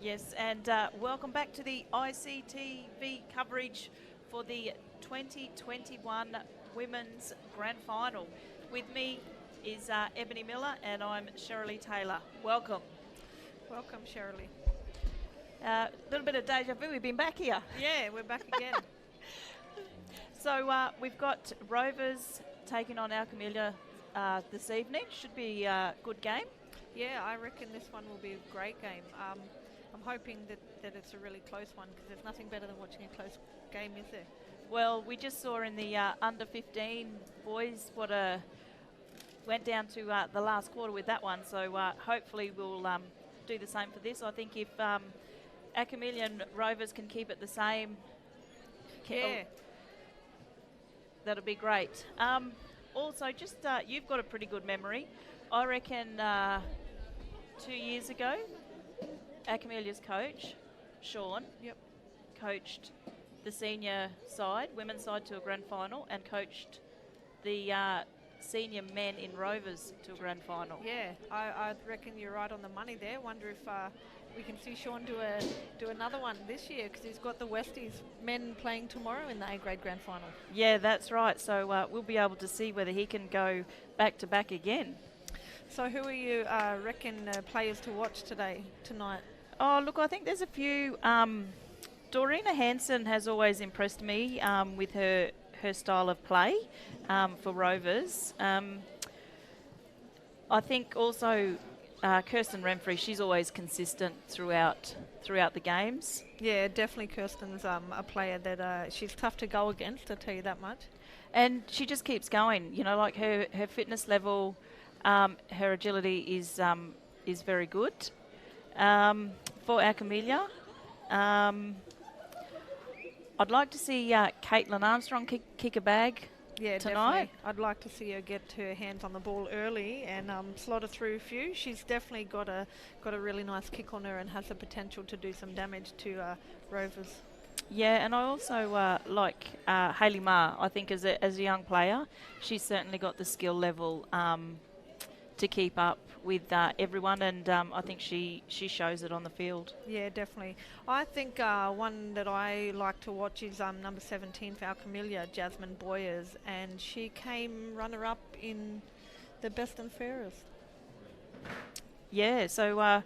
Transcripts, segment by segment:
Yes, and welcome back to the ICTV coverage for the 2021 Women's Grand Final. With me is Ebony Miller and I'm Shirley Taylor. Welcome. Welcome, Shirley. A little bit of deja vu, we've been back here. Yeah, we're back again. So we've got Rovers taking on Alkamilya this evening. Should be a good game. Yeah, I reckon this one will be a great game. I'm hoping that it's a really close one because there's nothing better than watching a close game, is there? Well, we just saw in the under 15 boys went down to the last quarter with that one. So hopefully we'll do the same for this. I think if Alkamilya and Rovers can keep it the same, that'll be great. Also, just you've got a pretty good memory. I reckon 2 years ago, Alkamilya's coach, Sean, coached the senior side, women's side, to a grand final and coached the senior men in Rovers to a grand final. Yeah, I reckon you're right on the money there. Wonder if we can see Sean do another one this year because he's got the Westies men playing tomorrow in the A-grade grand final. Yeah, that's right. So we'll be able to see whether he can go back to back again. So who are you reckon players to watch tonight? Oh, look, I think there's a few. Dorina Hansen has always impressed me with her style of play for Rovers. I think also Kirsten Renfrey, she's always consistent throughout the games. Yeah, definitely Kirsten's a player that she's tough to go against, I'll tell you that much. And she just keeps going, you know, like her fitness level, her agility is very good. For Alkamilya, I'd like to see Caitlin Armstrong kick a bag tonight. Definitely. I'd like to see her get her hands on the ball early and slaughter through a few. She's definitely got a really nice kick on her and has the potential to do some damage to Rovers. Yeah, and I also like Hayley Ma. I think as a young player, she's certainly got the skill level to keep up with everyone, and I think she shows it on the field. Yeah, definitely. I think one that I like to watch is number 17 for Alkamilya, Jasmine Boyers, and she came runner-up in the best and fairest. Yeah, so I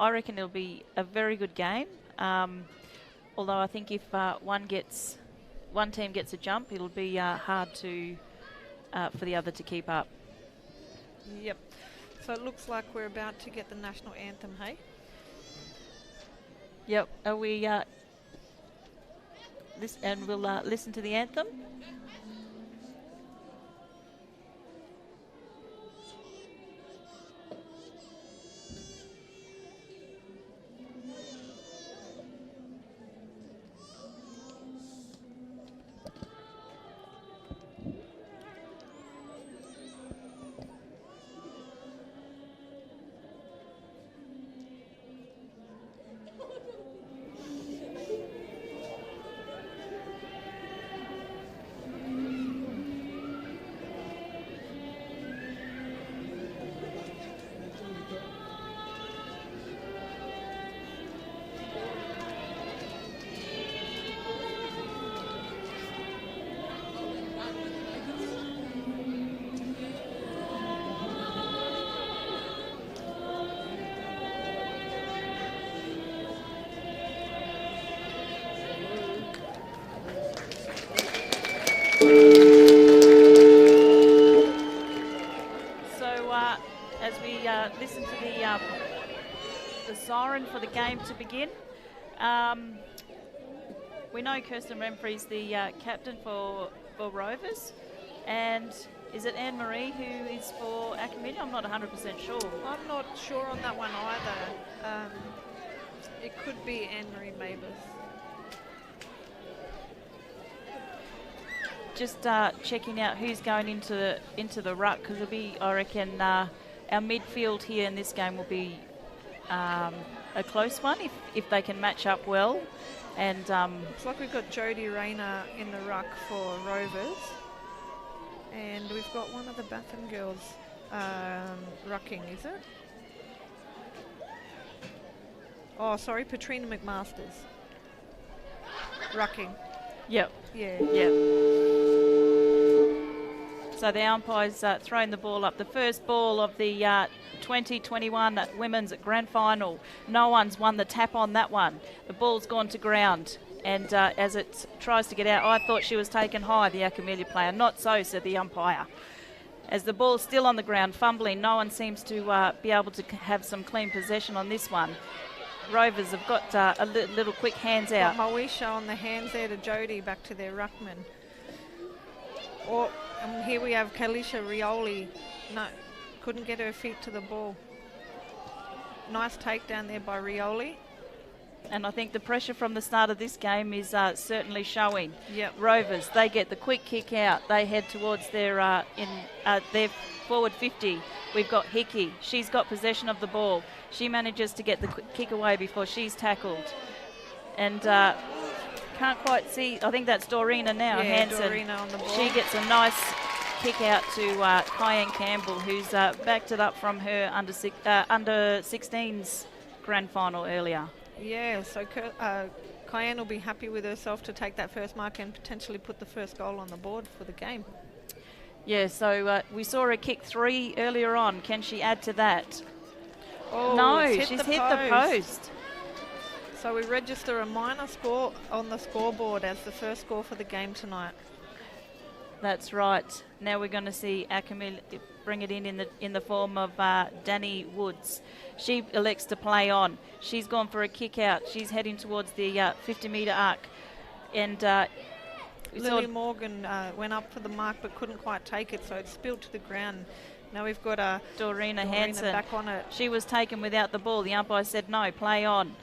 reckon it'll be a very good game. Although I think if one team gets a jump, it'll be hard for the other to keep up. Yep. So it looks like we're about to get the national anthem, hey? Yep. Are we? And we'll listen to the anthem. As we listen to the siren for the game to begin, we know Kirsten Renfrey's the captain for Rovers, and is it Anne-Marie who is for Alkamilya? I'm not 100% sure. I'm not sure on that one either. It could be Anne-Marie Mavis. Just checking out who's going into the ruck, because it'll be, I reckon, our midfield here in this game will be a close one if they can match up well. And looks like we've got Jodie Rayner in the ruck for Rovers, and we've got one of the Batham girls rucking, is it? Oh, sorry, Patrina McMasters. Rucking. Yep. Yeah. Yep. So the umpire's thrown the ball up. The first ball of the 2021 Women's Grand Final. No one's won the tap on that one. The ball's gone to ground. And as it tries to get out, I thought she was taken high, the Alkamilya player. Not so, said the umpire. As the ball's still on the ground, fumbling, no one seems to be able to have some clean possession on this one. Rovers have got a little quick hands out. Got Moesha on the hands there to Jody, back to their ruckman. And here we have Kalisha Rioli. No, couldn't get her feet to the ball. Nice takedown there by Rioli. And I think the pressure from the start of this game is certainly showing. Yep. Rovers, they get the quick kick out. They head towards their their forward 50. We've got Hickey. She's got possession of the ball. She manages to get the kick away before she's tackled. And can't quite see. I think that's Dorina now. Yeah, Hansen. Dorina on the ball. She gets a nice kick out to Cayenne Campbell, who's backed it up from her under 16s grand final earlier. Yeah, so Cayenne will be happy with herself to take that first mark and potentially put the first goal on the board for the game. Yeah, so we saw her kick 3 earlier on. Can she add to that? Oh, no, she's hit the post. So we register a minor score on the scoreboard as the first score for the game tonight. That's right. Now we're going to see Alkamilya bring it in the form of Danny Woods. She elects to play on. She's gone for a kick out. She's heading towards the 50-metre arc. And Lily Morgan went up for the mark but couldn't quite take it, so it spilled to the ground. Now we've got Dorina Hansen back on it. She was taken without the ball. The umpire said no, play on.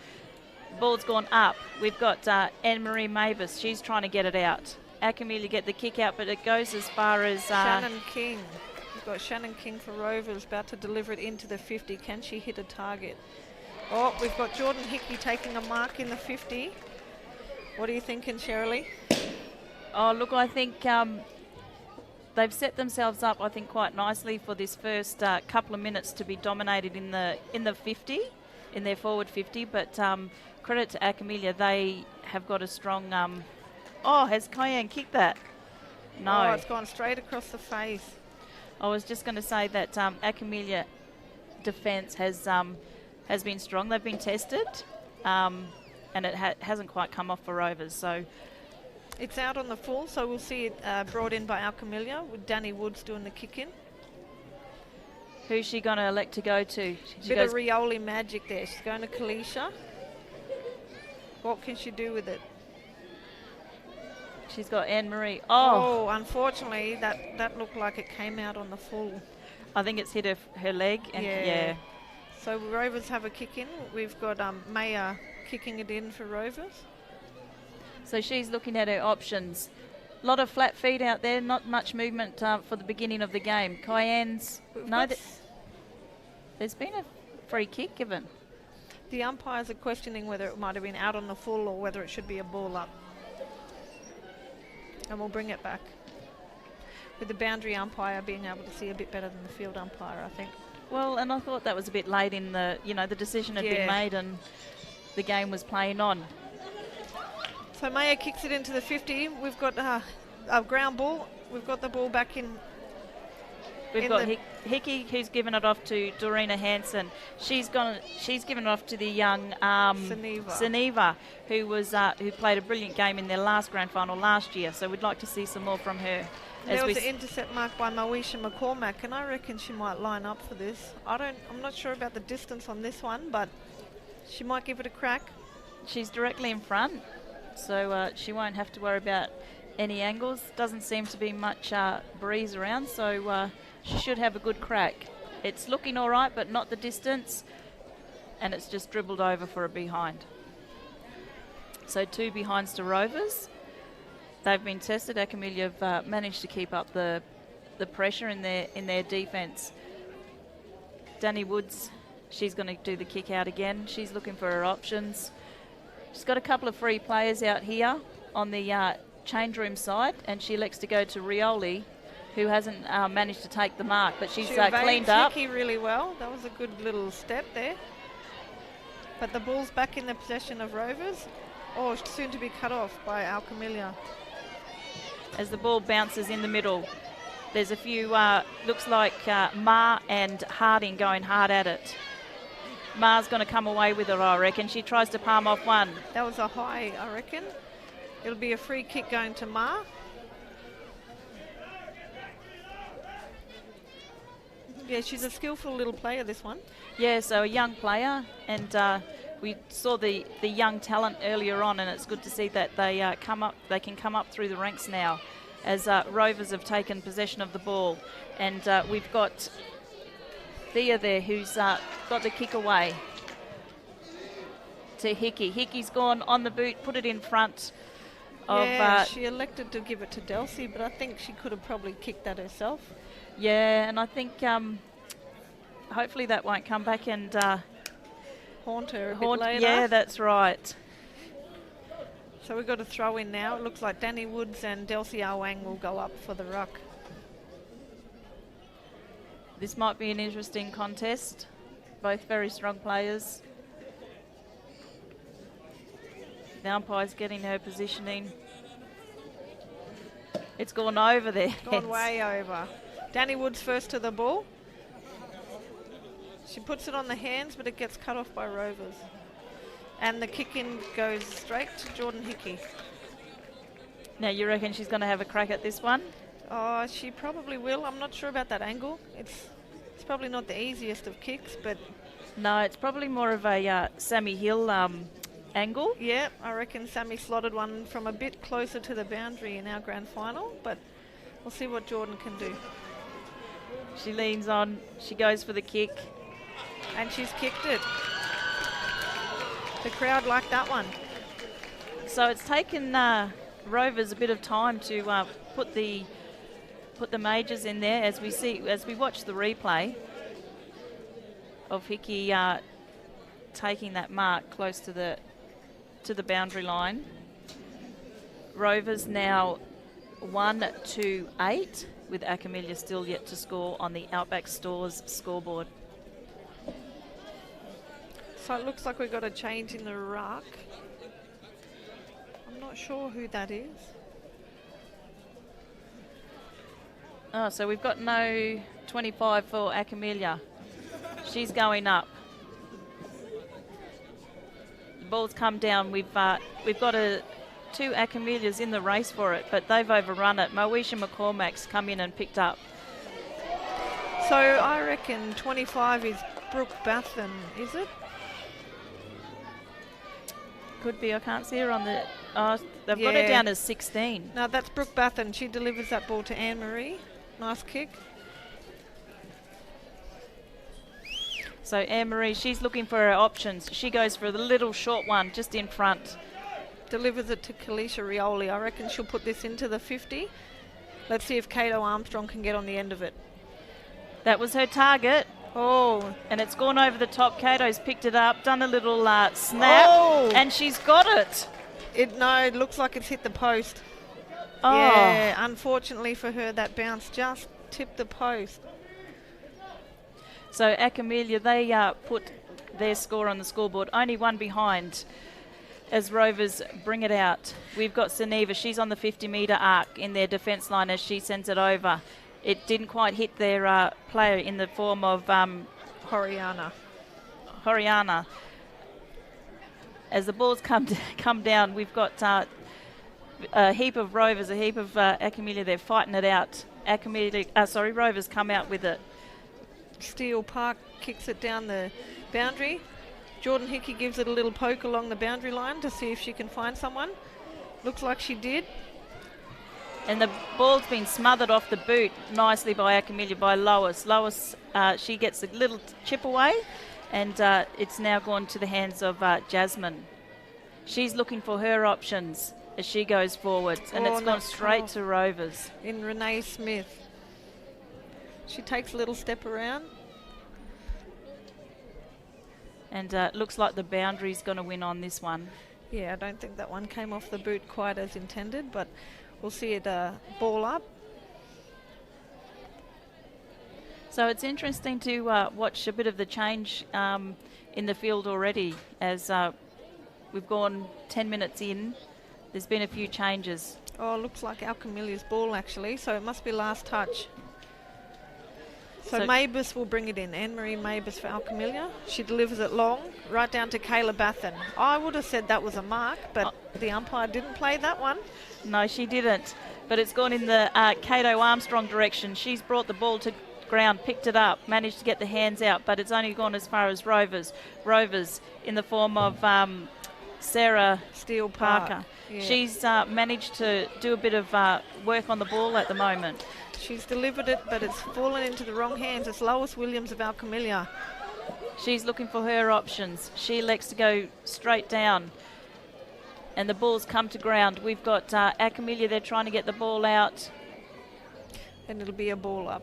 Ball's gone up. We've got Anne-Marie Mavis. She's trying to get it out. Alkamilya get the kick out, but it goes as far as Shannon King. We've got Shannon King for Rovers about to deliver it into the 50. Can she hit a target? Oh, we've got Jordan Hickey taking a mark in the 50. What are you thinking, Shirley? Oh, look, I think they've set themselves up, I think, quite nicely for this first couple of minutes to be dominated in the 50, in their forward 50. But credit to Alkamilya, they have got a strong. Has Cayenne kicked that? No. Oh, it's gone straight across the face. I was just going to say that Alkamilya defence has been strong. They've been tested, and it hasn't quite come off for Rovers. So it's out on the full, so we'll see it brought in by Alkamilya with Danny Woods doing the kick in. Who's she going to elect to go to? Bit of Rioli magic there. She's going to Kalisha. What can she do with it? She's got Anne-Marie. Oh, unfortunately, that looked like it came out on the full. I think it's hit her leg. And yeah. So Rovers have a kick in. We've got Maya kicking it in for Rovers. So she's looking at her options. A lot of flat feet out there, not much movement for the beginning of the game. Cayenne's... There's been a free kick given. The umpires are questioning whether it might have been out on the full or whether it should be a ball up. And we'll bring it back. With the boundary umpire being able to see a bit better than the field umpire, I think. Well, and I thought that was a bit late in the decision had been made and the game was playing on. So Maya kicks it into the 50. We've got a ground ball. We've got the ball back in. We've got Hickey, who's given it off to Dorina Hansen. She's given it off to the young Seneva, who played a brilliant game in their last grand final last year. So we'd like to see some more from her. There was an intercept mark by Moesha McCormack, and I reckon she might line up for this. I'm not sure about the distance on this one, but she might give it a crack. She's directly in front, so she won't have to worry about any angles. Doesn't seem to be much breeze around, so she should have a good crack. It's looking all right, but not the distance, and it's just dribbled over for a behind. So 2 behinds to Rovers. They've been tested. Alkamilya have managed to keep up the pressure in their defence. Danny Woods, she's going to do the kick out again. She's looking for her options. She's got a couple of free players out here on the change room side, and she elects to go to Rioli, who hasn't managed to take the mark, but she's cleaned up. Hickey really well. That was a good little step there. But the ball's back in the possession of Rovers. Oh, soon to be cut off by Alkamilya. As the ball bounces in the middle, there's a few, looks like Ma and Harding going hard at it. Ma's going to come away with her, I reckon. She tries to palm off one. That was a high, I reckon. It'll be a free kick going to Ma. Yeah, she's a skillful little player, this one. Yeah, so a young player, and we saw the young talent earlier on, and it's good to see that they can come up through the ranks now as Rovers have taken possession of the ball. And we've got Thea there who's got the kick away to Hickey. Hickey's gone on the boot, put it in front of... Yeah, she elected to give it to Delcy, but I think she could have probably kicked that herself. Yeah, and I think hopefully that won't come back and haunt her a bit later. Yeah, that's right. So we've got a throw in now. It looks like Danny Woods and Delcy Awang will go up for the ruck. This might be an interesting contest. Both very strong players. The umpire's getting her positioning. It's gone over there. Gone way over. Danny Woods first to the ball. She puts it on the hands, but it gets cut off by Rovers. And the kick in goes straight to Jordan Hickey. Now you reckon she's going to have a crack at this one? Oh, she probably will. I'm not sure about that angle. It's probably not the easiest of kicks, but... No, it's probably more of a Sammy Hill angle. Yeah, I reckon Sammy slotted one from a bit closer to the boundary in our grand final, but we'll see what Jordan can do. She leans on, she goes for the kick. And she's kicked it. The crowd liked that one. So it's taken Rovers a bit of time to put the majors in there as we watch the replay of Hickey taking that mark close to the boundary line. Rovers now 1-8 with Alkamilya still yet to score on the Outback Stores scoreboard. So it looks like we've got a change in the ruck. I'm not sure who that is. Oh, so we've got no 25 for Alkamilya. She's going up. The ball's come down. We've got two Alkamilyas in the race for it, but they've overrun it. Moesha McCormack's come in and picked up. So I reckon 25 is Brooke Bathen, is it? Could be. I can't see her on the... Oh, they've got her down as 16. No, that's Brooke Bathen. She delivers that ball to Anne-Marie. Nice kick. So Anne-Marie, she's looking for her options. She goes for the little short one just in front. Delivers it to Kalisha Rioli. I reckon she'll put this into the 50. Let's see if Cato Armstrong can get on the end of it. That was her target. Oh. And it's gone over the top. Cato's picked it up, done a little snap, and she's got it. It looks like it's hit the post. Oh. Yeah, unfortunately for her, that bounce just tipped the post. So Alkamilya, they put their score on the scoreboard, only one behind as Rovers bring it out. We've got Suneva, she's on the 50-metre arc in their defence line as she sends it over. It didn't quite hit their player in the form of Horiana. As the balls come down, we've got a heap of Rovers, a heap of Alkamilya. They're fighting it out. Rovers come out with it. Steele Park kicks it down the boundary. Jordan Hickey gives it a little poke along the boundary line to see if she can find someone. Looks like she did. And the ball's been smothered off the boot nicely by Alkamilya, by Lois. Lois, she gets a little chip away, and it's now gone to the hands of Jasmine. She's looking for her options as she goes forward, and it's gone straight to Rovers. In Renee Smith. She takes a little step around. And looks like the boundary's going to win on this one. Yeah, I don't think that one came off the boot quite as intended, but we'll see it ball up. So it's interesting to watch a bit of the change in the field already as we've gone 10 minutes in. There's been a few changes. Oh, looks like Alkamilya's ball actually, so it must be last touch. So Mavis will bring it in. Anne-Marie Mavis for Alkamilya. She delivers it long, right down to Kayla Bathen. I would have said that was a mark, but the umpire didn't play that one. No, she didn't. But it's gone in the Cato Armstrong direction. She's brought the ball to ground, picked it up, managed to get the hands out, but it's only gone as far as Rovers. Rovers in the form of Sarah Steele Parker. Yeah. She's managed to do a bit of work on the ball at the moment. She's delivered it, but it's fallen into the wrong hands. It's Lois Williams of Alkamilya. She's looking for her options. She elects to go straight down, and the ball's come to ground. We've got Alkamilya there trying to get the ball out. And it'll be a ball up.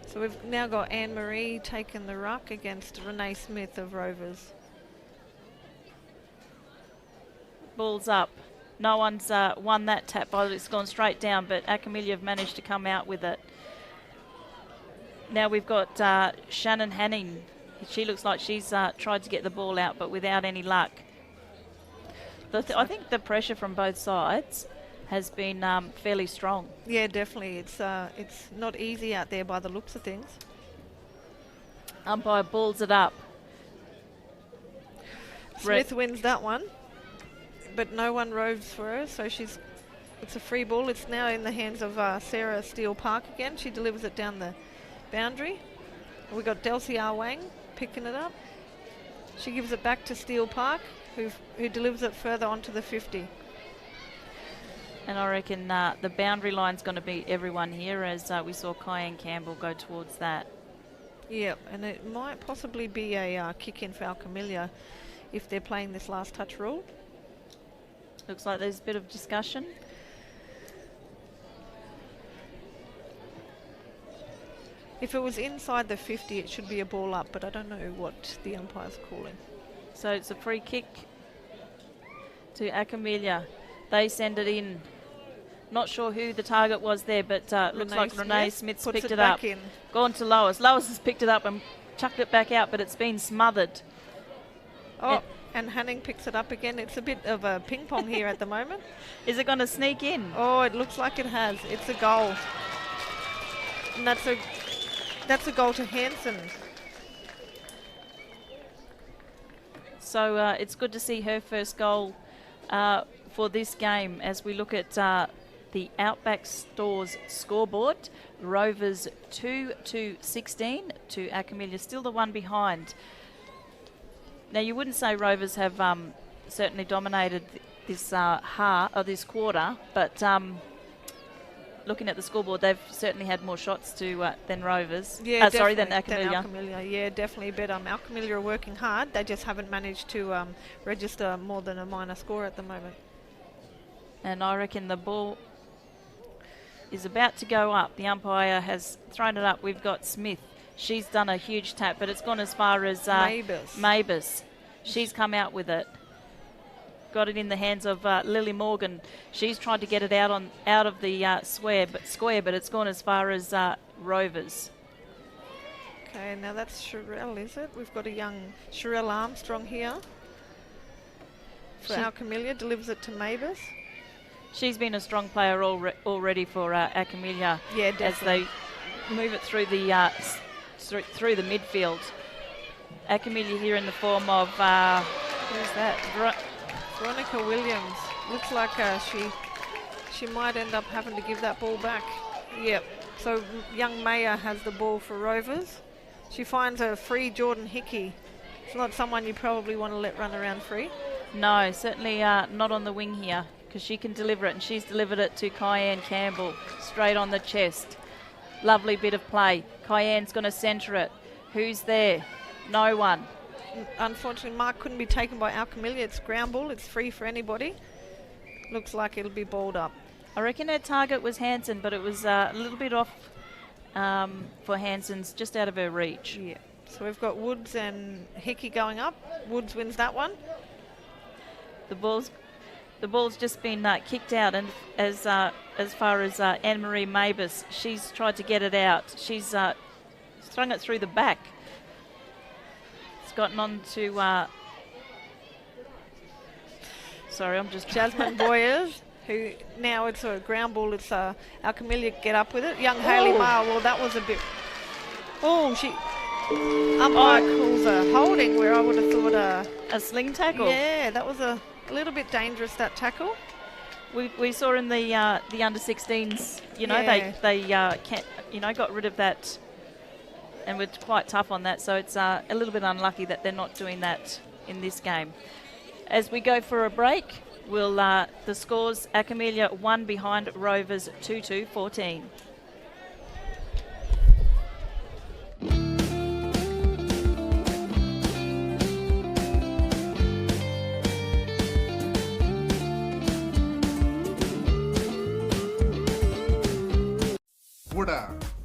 So we've now got Anne-Marie taking the ruck against Renee Smith of Rovers. Ball's up. No one's won that tap, but it's gone straight down, but Alkamilya have managed to come out with it. Now we've got Shannon Hanning. She looks like she's tried to get the ball out, but without any luck. I think the pressure from both sides has been fairly strong. Yeah, definitely. It's not easy out there by the looks of things. Umpire balls it up. Smith wins that one, but no one roves for her, so it's a free ball. It's now in the hands of Sarah Steele Park again. She delivers it down the boundary. We've got Delcy Arwang picking it up. She gives it back to Steele Park, who delivers it further onto the 50. And I reckon the boundary line's going to beat everyone here, as we saw Kyan Campbell go towards that. Yep, and it might possibly be a kick in for Alkamilya if they're playing this last touch rule. Looks like there's a bit of discussion. If it was inside the 50, it should be a ball up, but I don't know what the umpire's calling. So it's a free kick to Alkamilya. They send it in. Not sure who the target was there, but looks like Renee Smith's picked it up. Gone to Lois. Lois has picked it up and chucked it back out, but it's been smothered. Oh, and Hanning picks it up again. It's a bit of a ping pong here at the moment. Is it going to sneak in? Oh, it looks like it has. It's a goal. And that's a goal to Hansen. So it's good to see her first goal for this game as we look at the Outback Stores scoreboard. Rovers 2-16 to Alkamilya, still the one behind. Now you wouldn't say Rovers have certainly dominated this this quarter, but looking at the scoreboard, they've certainly had more shots than Rovers. Yeah, than Alkamilya. Yeah, definitely. But Alkamilya are working hard. They just haven't managed to register more than a minor score at the moment. And I reckon the ball is about to go up. The umpire has thrown it up. We've got Smith. She's done a huge tap, but it's gone as far as Mavis. She's come out with it. Got it in the hands of Lily Morgan. She's tried to get it out of the square, but it's gone as far as Rovers. Okay, now that's Sherelle, is it? We've got a young Sherelle Armstrong here for Alkamilya. Delivers it to Mavis. She's been a strong player already for Alkamilya. Yeah, definitely. As they move it through the midfield. Alkamilya here in the form of who's that? Veronica Williams. Looks like she might end up having to give that ball back. Yep. So young Maya has the ball for Rovers. She finds a free Jordan Hickey. It's not someone you probably want to let run around free. No, certainly not on the wing here, because she can deliver it, and she's delivered it to Kyan Campbell straight on the chest. Lovely bit of play. Kyan's going to centre it. Who's there? No one. Unfortunately, mark couldn't be taken by Alkamilya. It's ground ball. It's free for anybody. Looks like it'll be balled up. I reckon her target was Hansen, but it was a little bit off for Hansen's, just out of her reach. Yeah. So we've got Woods and Hickey going up. Woods wins that one. The ball's just been kicked out, and as far as Anne-Marie Mavis, she's tried to get it out. She's strung it through the back. It's gotten on to... sorry, I'm just... Jasmine Boyers, who now it's a ground ball. It's Alkamilya get up with it. Young Hayley Maher, well, that was a bit... Oh, she... Umpire calls a holding where I would have thought a sling tackle. Yeah, that was a little bit dangerous, that tackle. We saw in the under-16s, they got rid of that and were quite tough on that. So it's a little bit unlucky that they're not doing that in this game. As we go for a break, we'll the scores: Alkamilya 1 behind Rovers 2-14.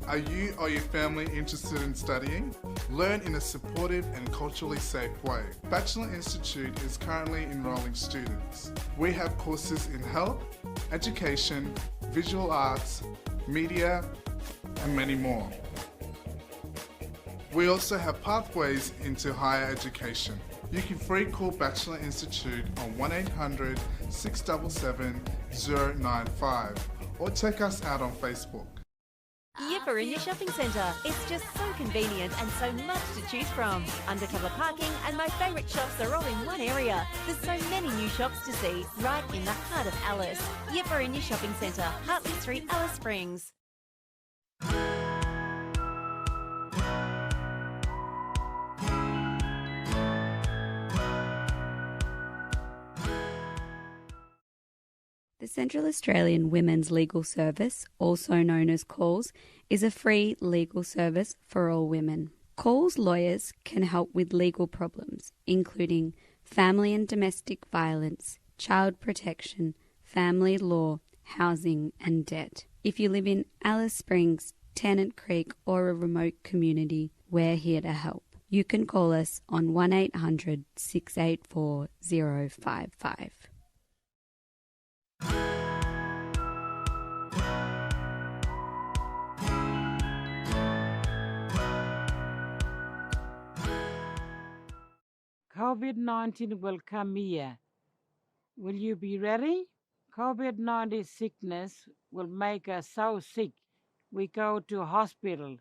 Are you or your family interested in studying? Learn in a supportive and culturally safe way. Bachelor Institute is currently enrolling students. We have courses in health, education, visual arts, media, and many more. We also have pathways into higher education. You can free call Bachelor Institute on 1800 677 095 or check us out on Facebook. Yipper in your shopping centre. It's just so convenient and so much to choose from. Undercover parking and my favourite shops are all in one area. There's so many new shops to see right in the heart of Alice. Yipper in your shopping centre, Hartley Street, Alice Springs. The Central Australian Women's Legal Service, also known as CALS, is a free legal service for all women. CALS lawyers can help with legal problems, including family and domestic violence, child protection, family law, housing and debt. If you live in Alice Springs, Tennant Creek or a remote community, we're here to help. You can call us on 1800 684 055. COVID-19 will come here. Will you be ready? COVID-19 sickness will make us so sick we go to hospital,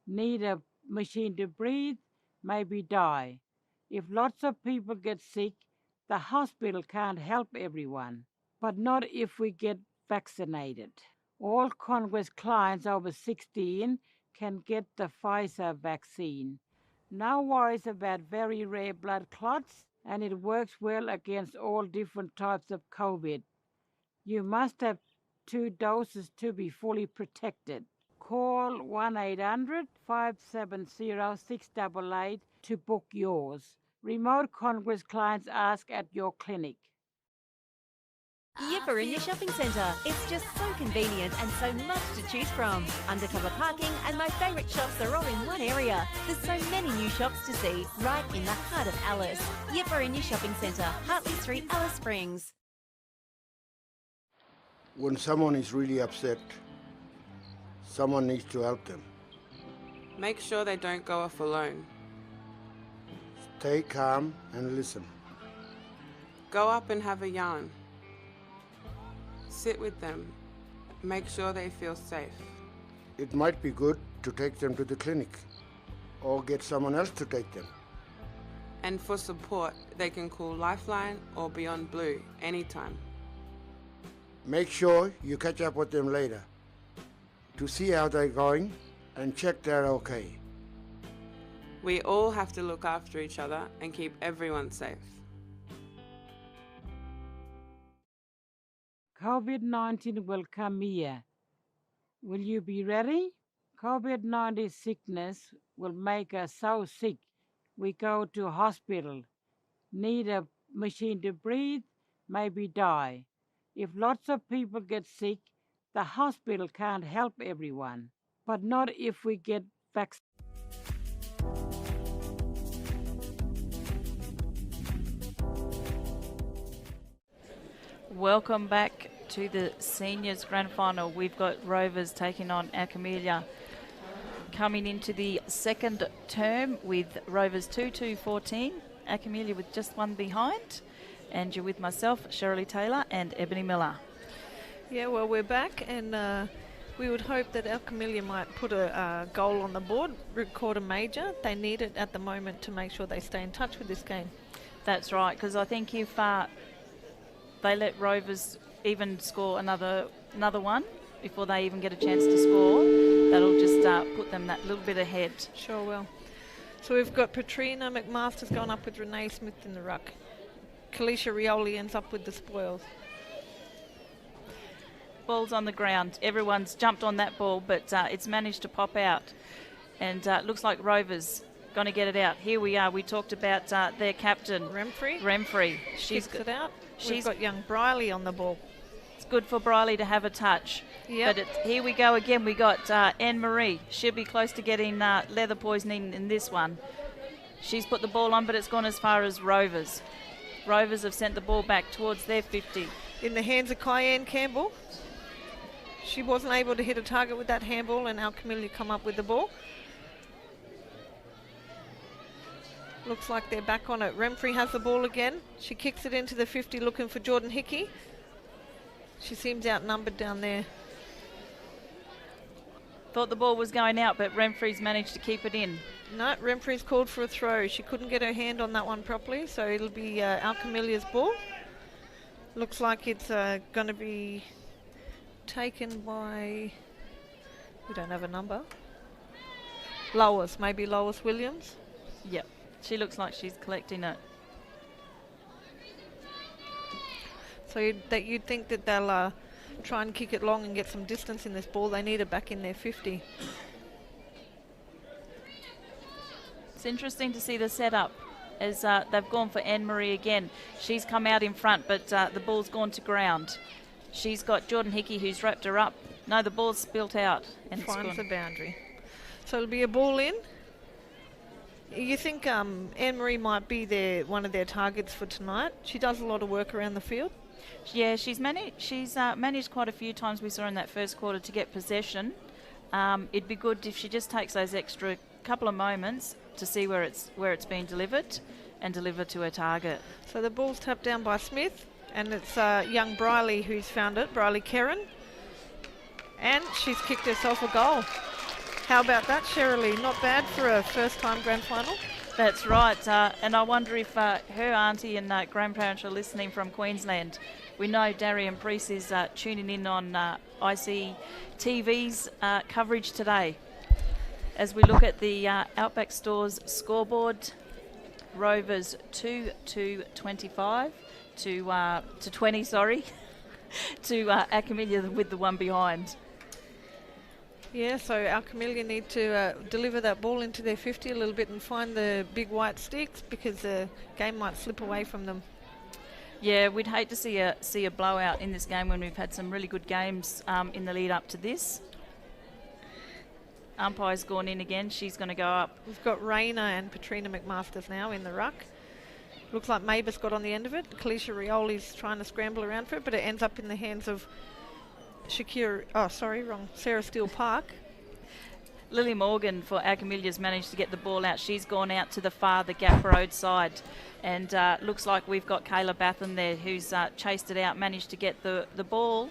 need a machine to breathe, maybe die. If lots of people get sick, the hospital can't help everyone, but not if we get vaccinated. All Congress clients over 16 can get the Pfizer vaccine. No worries about very rare blood clots, and it works well against all different types of COVID. You must have 2 doses to be fully protected. Call 1-800-570-688 to book yours. Remote Congress clients ask at your clinic. Yipper in your shopping centre. It's just so convenient and so much to choose from. Undercover parking and my favourite shops are all in one area. There's so many new shops to see right in the heart of Alice. Yipper in your shopping centre, Hartley Street, Alice Springs. When someone is really upset, someone needs to help them. Make sure they don't go off alone. Stay calm and listen. Go up and have a yarn. Sit with them. Make sure they feel safe. It might be good to take them to the clinic or get someone else to take them. And for support, they can call Lifeline or Beyond Blue anytime. Make sure you catch up with them later to see how they're going and check they're okay. We all have to look after each other and keep everyone safe. COVID-19 will come here. Will you be ready? COVID-19 sickness will make us so sick we go to hospital, need a machine to breathe, maybe die. If lots of people get sick, the hospital can't help everyone, but not if we get vaccinated. Welcome back to the Seniors Grand Final. We've got Rovers taking on Alkamilya. coming into the second term with Rovers 2-2-14. Alkamilya with just one behind. And you're with myself, Shirley Taylor and Ebony Miller. Yeah, well, we're back, and we would hope that Alkamilya might put a goal on the board, record a major. They need it at the moment to make sure they stay in touch with this game. That's right, because I think if they let Rovers even score another one before they even get a chance to score, that'll just put them that little bit ahead. Sure will. So we've got Patrina McMaster's gone up with Renee Smith in the ruck. Kalisha Rioli ends up with the spoils. Ball's on the ground. Everyone's jumped on that ball, but it's managed to pop out. And looks like Rovers going to get it out. Here we are. We talked about their captain, Remfrey. She's it out. We've got young Briley on the ball. It's good for Briley to have a touch. Yep. But here we go again. We got Anne-Marie. She'll be close to getting leather poisoning in this one. She's put the ball on, but it's gone as far as Rovers. Rovers have sent the ball back towards their 50. In the hands of Cayenne Campbell. She wasn't able to hit a target with that handball, and Alkamilya come up with the ball. Looks like they're back on it. Remfrey has the ball again. She kicks it into the 50 looking for Jordan Hickey. She seems outnumbered down there. Thought the ball was going out, but Remfrey's managed to keep it in. No, Remfrey's called for a throw. She couldn't get her hand on that one properly, so it'll be Alkamilya's ball. Looks like it's going to be taken by, we don't have a number. Lois, maybe Lois Williams. Yep, she looks like she's collecting it. So you'd think that they'll try and kick it long and get some distance in this ball. They need it back in their 50. It's interesting to see the setup as they've gone for Anne-Marie again. She's come out in front, but the ball's gone to ground. She's got Jordan Hickey who's wrapped her up. No, the ball's spilt out. And finds the boundary. So it'll be a ball in. You think Anne-Marie might be one of their targets for tonight? She does a lot of work around the field. Yeah, she's managed quite a few times we saw in that first quarter to get possession. It'd be good if she just takes those extra couple of moments to see where it's being delivered and deliver to her target. So the ball's tapped down by Smith. And it's young Briley who's found it, Briley Kerrin. And she's kicked herself a goal. How about that, Shirley? Not bad for a first-time grand final. That's right. And I wonder if her auntie and grandparents are listening from Queensland. We know Darian Priest is tuning in on ICTV's coverage today. As we look at the Outback Stores scoreboard, Rovers 2-25. To 20, sorry, to Alkamilya with the one behind. Yeah, so Alkamilya need to deliver that ball into their 50 a little bit and find the big white sticks because the game might slip away from them. Yeah, we'd hate to see a blowout in this game when we've had some really good games in the lead up to this. Umpire's gone in again. She's going to go up. We've got Rayner and Patrina McMasters now in the ruck. Looks like Mavis got on the end of it. Kalisha Rioli's trying to scramble around for it, but it ends up in the hands of Sarah Steele Park. Lily Morgan for Alkamilya's managed to get the ball out. She's gone out to the far, the Gap Road side. And looks like we've got Kayla Batham there who's chased it out, managed to get the ball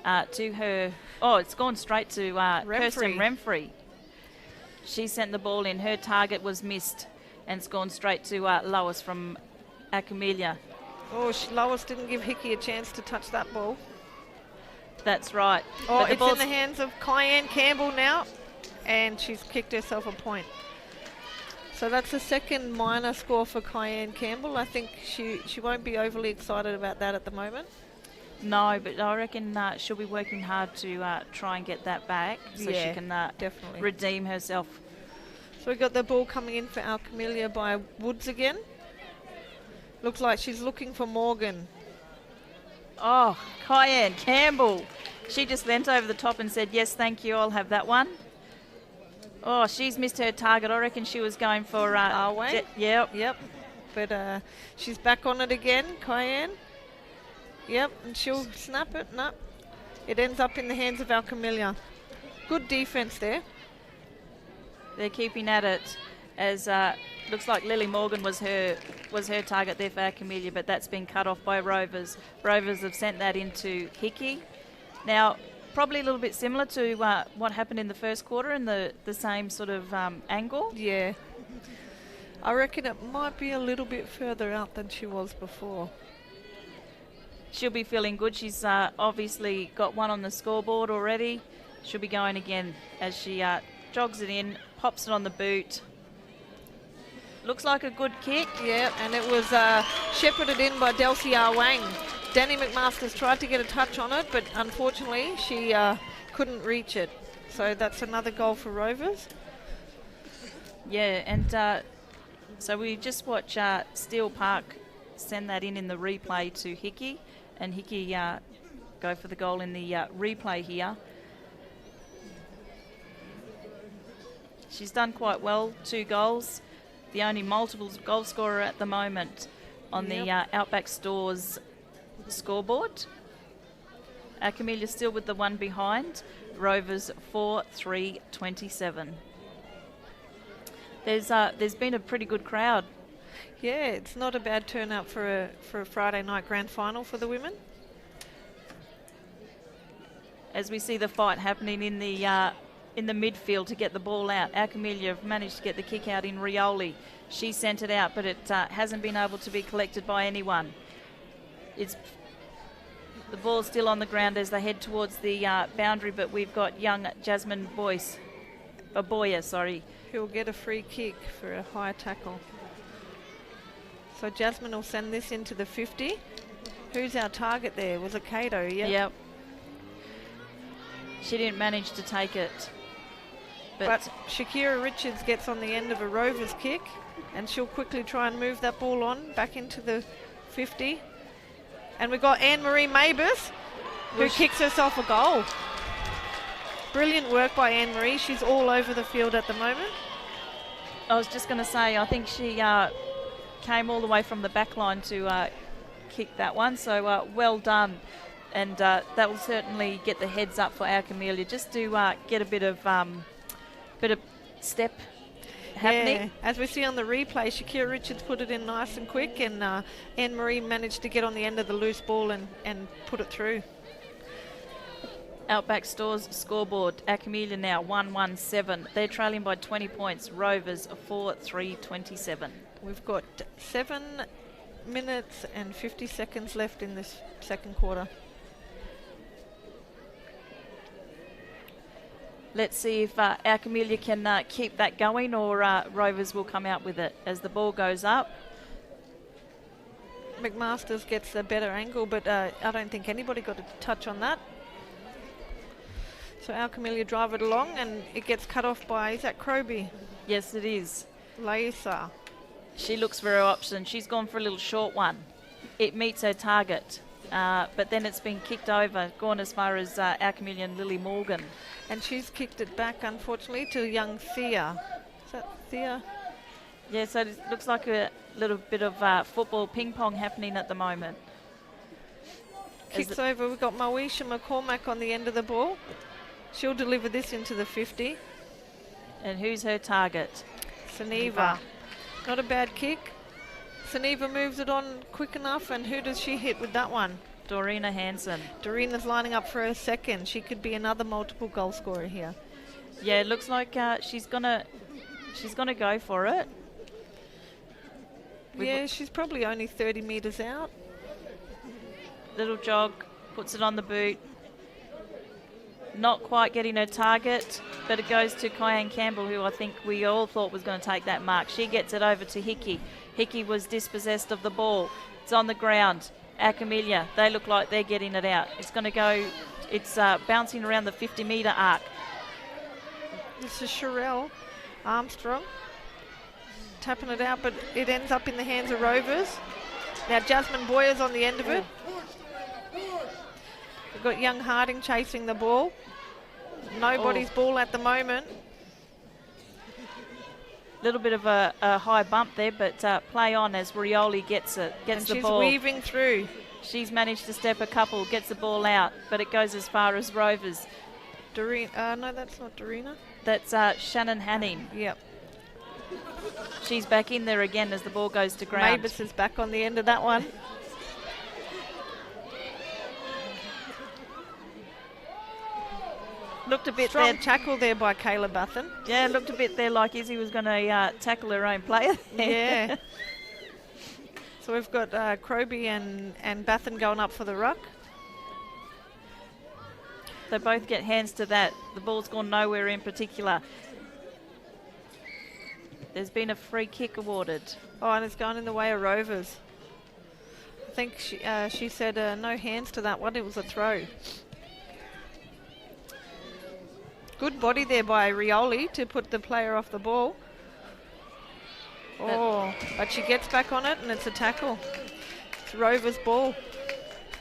to her. Oh, it's gone straight to Kirsten Remfrey. She sent the ball in. Her target was missed and it's gone straight to Lois from Alkamilya. Oh, Lois didn't give Hickey a chance to touch that ball. That's right. Oh, it's in the hands of Cayenne Campbell now, and she's kicked herself a point. So that's the second minor score for Cayenne Campbell. I think she won't be overly excited about that at the moment. No, but I reckon she'll be working hard to try and get that back so she can definitely redeem herself. So we've got the ball coming in for Alkamilya by Woods again. Looks like she's looking for Morgan. Oh, Cayenne Campbell. She just leant over the top and said, yes, thank you, I'll have that one. Oh, she's missed her target. I reckon she was going for... Arway? Yep. But she's back on it again, Cayenne. Yep, and she'll snap it. No, it ends up in the hands of Alkamilya. Good defense there. They're keeping at it as looks like Lily Morgan was her target there for Alkamilya, but that's been cut off by Rovers. Rovers have sent that into Hickey. Now, probably a little bit similar to what happened in the first quarter in the same sort of angle. Yeah. I reckon it might be a little bit further out than she was before. She'll be feeling good. She's obviously got one on the scoreboard already. She'll be going again as she jogs it in, pops it on the boot. Looks like a good kick. Yeah, and it was shepherded in by Delcy R. Wang. Danny McMasters tried to get a touch on it, but unfortunately she couldn't reach it. So that's another goal for Rovers. Yeah, and so we just watch Steele Park send that in the replay to Hickey, and Hickey go for the goal in the replay here. She's done quite well, 2 goals. The only multiple goal scorer at the moment on the Outback Stores scoreboard. Alkamilya still with the one behind. Rovers 4-3-27. There's been a pretty good crowd. Yeah, it's not a bad turnout for a Friday night grand final for the women. As we see the fight happening in the midfield to get the ball out. Alkamilya have managed to get the kick out in Rioli. She sent it out, but it hasn't been able to be collected by anyone. The ball's still on the ground as they head towards the boundary, but we've got young Jasmine Boyer, who'll get a free kick for a high tackle. So Jasmine will send this into the 50. Who's our target there? Was it Cato? Yep. She didn't manage to take it. But Shakira Richards gets on the end of a Rovers kick, and she'll quickly try and move that ball on back into the 50. And we've got Anne-Marie Mabus, who kicks herself a goal. Brilliant work by Anne-Marie. She's all over the field at the moment. I was just going to say, I think she came all the way from the back line to kick that one. So well done. And that will certainly get the heads up for Alkamilya, just to get a bit of step happening. Yeah. As we see on the replay, Shakira Richards put it in nice and quick, and Anne-Marie managed to get on the end of the loose ball and put it through. Outback Stores scoreboard, Alkamilya now 1-1-7. They're trailing by 20 points. Rovers 4-3-27. We've got 7 minutes and 50 seconds left in this second quarter. Let's see if Alkamilya can keep that going, or Rovers will come out with it as the ball goes up. McMasters gets a better angle, but I don't think anybody got a touch on that. So Alkamilya drive it along, and it gets cut off by, is that Croby? Yes, it is. Laisa. She looks for her option. She's gone for a little short one. It meets her target, but then it's been kicked over, gone as far as Alkamilya and Lily Morgan. And she's kicked it back, unfortunately, to young Thea. Is that Thea? Yeah, so it looks like a little bit of football ping-pong happening at the moment. Kicks over. We've got Moesha McCormack on the end of the ball. She'll deliver this into the 50. And who's her target? Seneva. Not a bad kick. Seneva moves it on quick enough, and who does she hit with that one? Dorina Hansen. Dorina's lining up for her second. She could be another multiple goal scorer here. Yeah, it looks like she's gonna go for it. Yeah, she's probably only 30 metres out. Little jog, puts it on the boot. Not quite getting her target, but it goes to Kyan Campbell, who I think we all thought was going to take that mark. She gets it over to Hickey. Hickey was dispossessed of the ball. It's on the ground. Alkamilya, they look like they're getting it out. It's going to go, it's bouncing around the 50-metre arc. This is Sherelle Armstrong tapping it out, but it ends up in the hands of Rovers. Now Jasmine Boyer's on the end of it. We've got young Harding chasing the ball. Nobody's ball at the moment. Little bit of a high bump there, but play on as Rioli gets the ball. She's weaving through. She's managed to step a couple, gets the ball out, but it goes as far as Rovers. No, that's not Dorina. That's Shannon Hanning. Yep. She's back in there again as the ball goes to ground. Mavis is back on the end of that one. Looked a bit Strong there. tackle there by Kayla Bathen. Yeah, looked a bit there like Izzy was going to tackle her own player there. Yeah. So we've got Croby and Bathen going up for the ruck. They both get hands to that. The ball's gone nowhere in particular. There's been a free kick awarded. Oh, and it's gone in the way of Rovers. I think she said no hands to that one. It was a throw. Good body there by Rioli to put the player off the ball. Oh, but she gets back on it and it's a tackle. It's Rovers' ball.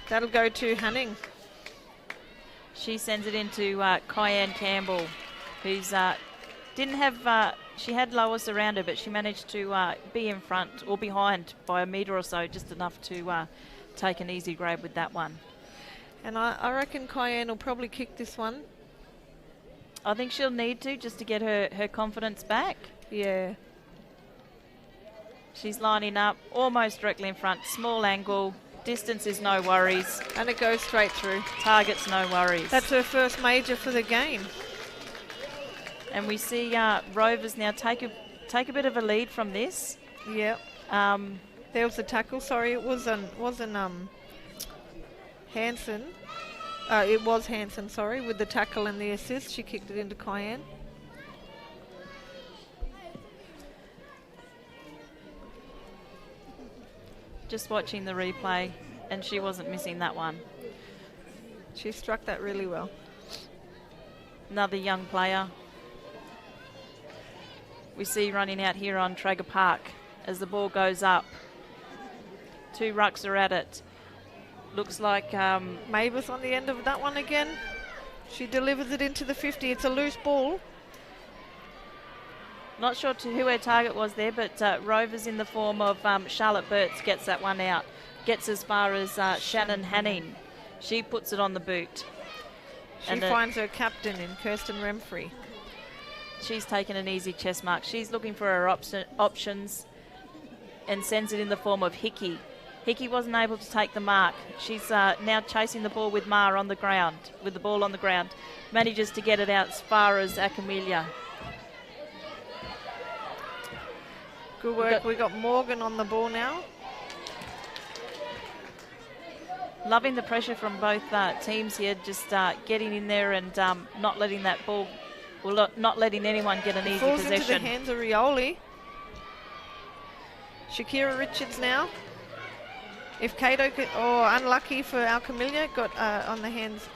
That'll go to Hanning. She sends it into Kyan Campbell, who's didn't have. She had Lois around her, but she managed to be in front or behind by a metre or so, just enough to take an easy grab with that one. And I reckon Kyan will probably kick this one. I think she'll need to just to get her confidence back. Yeah. She's lining up almost directly in front. Small angle. Distance is no worries. And it goes straight through. Target's no worries. That's her first major for the game. And we see Rovers now take a bit of a lead from this. Yep. There was a tackle. Sorry, it wasn't Hanson. It was Hanson, sorry, with the tackle and the assist. She kicked it into Kyan. Just watching the replay, and she wasn't missing that one. She struck that really well. Another young player. We see running out here on Traeger Park as the ball goes up. Two rucks are at it. Looks like Mavis on the end of that one again. She delivers it into the 50. It's a loose ball. Not sure who her target was there, but Rovers in the form of Charlotte Burtz gets that one out. Gets as far as Shannon Hanning. She puts it on the boot. She finds her captain in Kirsten Remfrey. She's taken an easy chest mark. She's looking for her options and sends it in the form of Hickey. Hickey wasn't able to take the mark. She's now chasing the ball with Ma on the ground, with the ball on the ground. Manages to get it out as far as Alkamilya. Good work. We got Morgan on the ball now. Loving the pressure from both teams here, just getting in there and not letting that ball, not letting anyone get an easy Falls possession. into the hands of Rioli. Shakira Richards now. If Cato could, unlucky for Alkamilya, got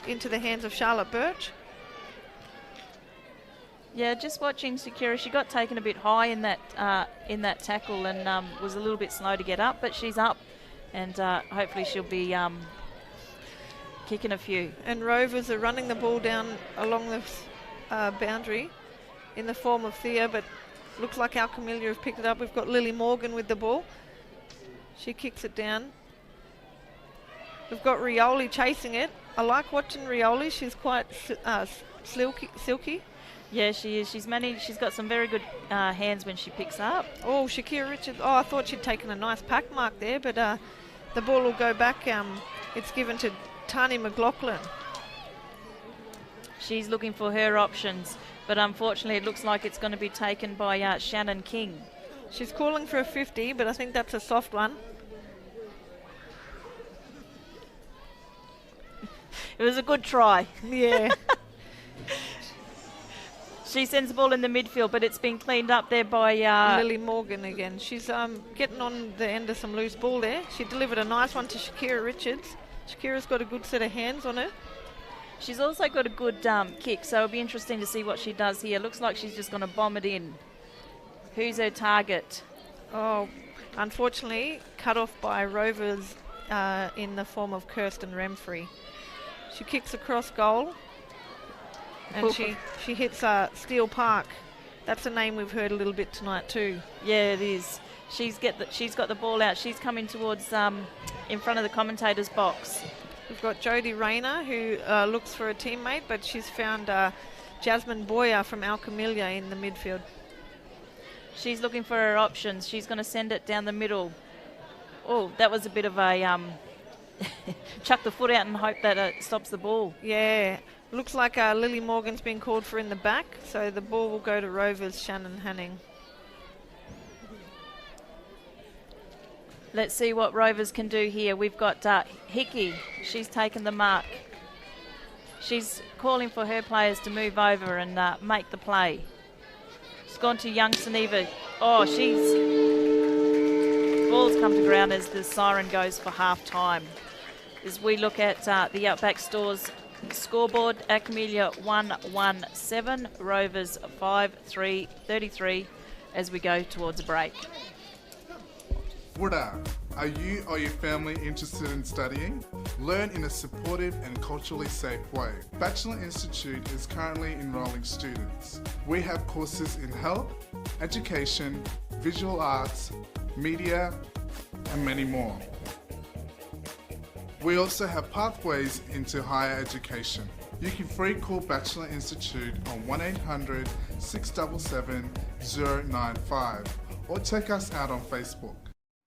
into the hands of Charlotte Birch. Yeah, just watching Shakira, she got taken a bit high in that tackle and was a little bit slow to get up, but she's up, and hopefully she'll be kicking a few. And Rovers are running the ball down along the boundary in the form of Thea, but looks like Alkamilya have picked it up. We've got Lily Morgan with the ball. She kicks it down. We've got Rioli chasing it. I like watching Rioli. She's quite silky. Yeah, she is. She's got some very good hands when she picks up. Oh, Shakira Richards. Oh, I thought she'd taken a nice pack mark there, but the ball will go back. It's given to Tani McLaughlin. She's looking for her options, but unfortunately it looks like it's going to be taken by Shannon King. She's calling for a 50, but I think that's a soft one. It was a good try. Yeah. She sends the ball in the midfield, but it's been cleaned up there by Lily Morgan again. She's getting on the end of some loose ball there. She delivered a nice one to Shakira Richards. Shakira's got a good set of hands on her. She's also got a good kick, so it'll be interesting to see what she does here. Looks like she's just going to bomb it in. Who's her target? Oh, unfortunately, cut off by Rovers in the form of Kirsten Remfrey. She kicks across goal, and she hits Steele Park. That's a name we've heard a little bit tonight too. Yeah, it is. She's got the ball out. She's coming towards in front of the commentator's box. We've got Jodie Rayner, who looks for a teammate, but she's found Jasmine Boyer from Alkamilya in the midfield. She's looking for her options. She's going to send it down the middle. Oh, that was a bit of a chuck the foot out and hope that it stops the ball. Yeah, looks like Lily Morgan's been called for in the back, so the ball will go to Rovers, Shannon Hanning. Let's see what Rovers can do here. We've got Hickey. She's taken the mark. She's calling for her players to move over and make the play. She's gone to young Suneva. Oh, ball's come to ground as the siren goes for half time. As we look at the Outback Stores scoreboard, Alkamilya 1-1-7, Rovers 5-3, 33 as we go towards a break. Woodar, are you or your family interested in studying? Learn in a supportive and culturally safe way. Bachelor Institute is currently enrolling students. We have courses in health, education, visual arts, media, and many more. We also have pathways into higher education. You can free call Bachelor Institute on 1-800 677 095 or check us out on Facebook.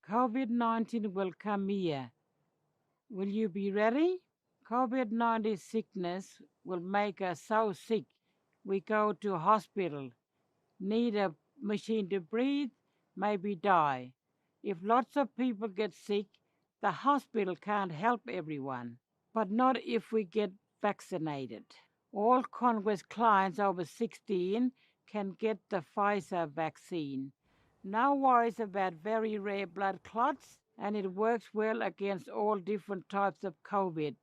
COVID-19 will come here. Will you be ready? COVID-19 sickness will make us so sick we go to hospital, need a machine to breathe, maybe die. If lots of people get sick, the hospital can't help everyone, but not if we get vaccinated. All Congress clients over 16 can get the Pfizer vaccine. No worries about very rare blood clots, and it works well against all different types of COVID.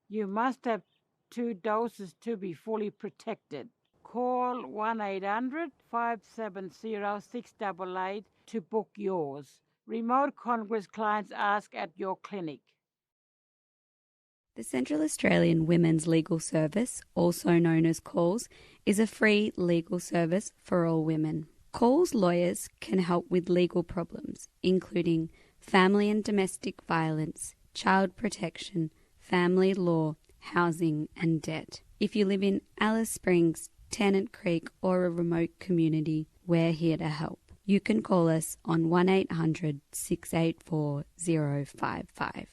You must have 2 doses to be fully protected. Call 1-800-570-688 to book yours. Remote Congress clients ask at your clinic. The Central Australian Women's Legal Service, also known as CALS, is a free legal service for all women. CALS lawyers can help with legal problems, including family and domestic violence, child protection, family law, housing and debt. If you live in Alice Springs, Tennant Creek or a remote community, we're here to help. You can call us on 1-800-684-055.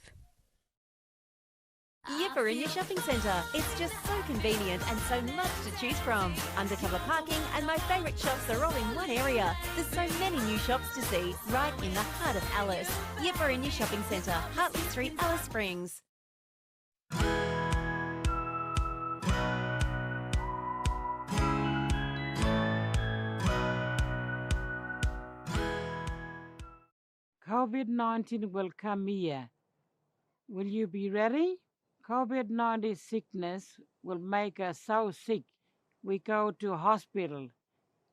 Yipper in your shopping centre. It's just so convenient and so much to choose from. Undercover parking and my favourite shops are all in one area. There's so many new shops to see right in the heart of Alice. Yipper in your shopping centre, Hartley Street, Alice Springs. COVID-19 will come here. Will you be ready? COVID-19 sickness will make us so sick we go to hospital,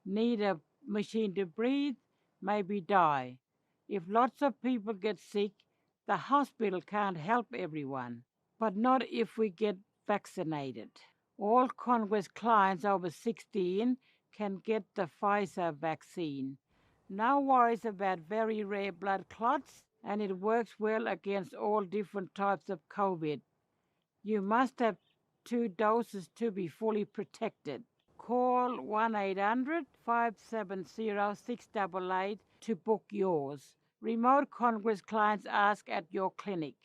need a machine to breathe, maybe die. If lots of people get sick, the hospital can't help everyone, but not if we get vaccinated. All Congress clients over 16 can get the Pfizer vaccine. No worries about very rare blood clots, and it works well against all different types of COVID. You must have 2 doses to be fully protected. Call 1-800-570-688 to book yours. Remote Congress clients ask at your clinic.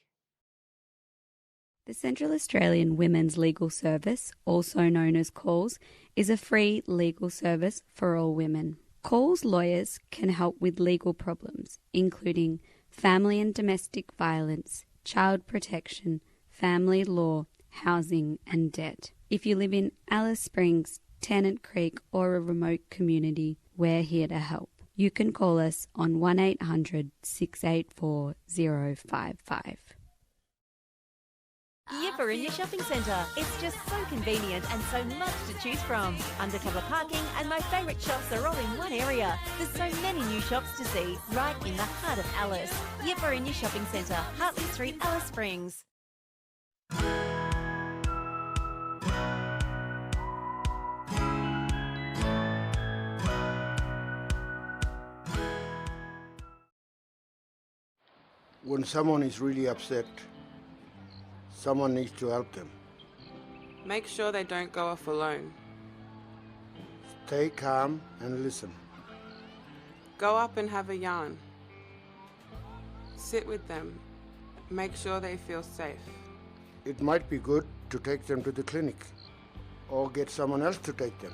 The Central Australian Women's Legal Service, also known as CALS, is a free legal service for all women. CALS lawyers can help with legal problems, including family and domestic violence, child protection, family law, housing and debt. If you live in Alice Springs, Tennant Creek or a remote community, we're here to help. You can call us on 1-800-684-055. Yipper in your shopping centre. It's just so convenient and so much to choose from. Undercover parking and my favourite shops are all in one area. There's so many new shops to see right in the heart of Alice. Yipper in your shopping centre, Hartley Street, Alice Springs. When someone is really upset, someone needs to help them. Make sure they don't go off alone. Stay calm and listen. Go up and have a yarn. Sit with them. Make sure they feel safe. It might be good to take them to the clinic or get someone else to take them.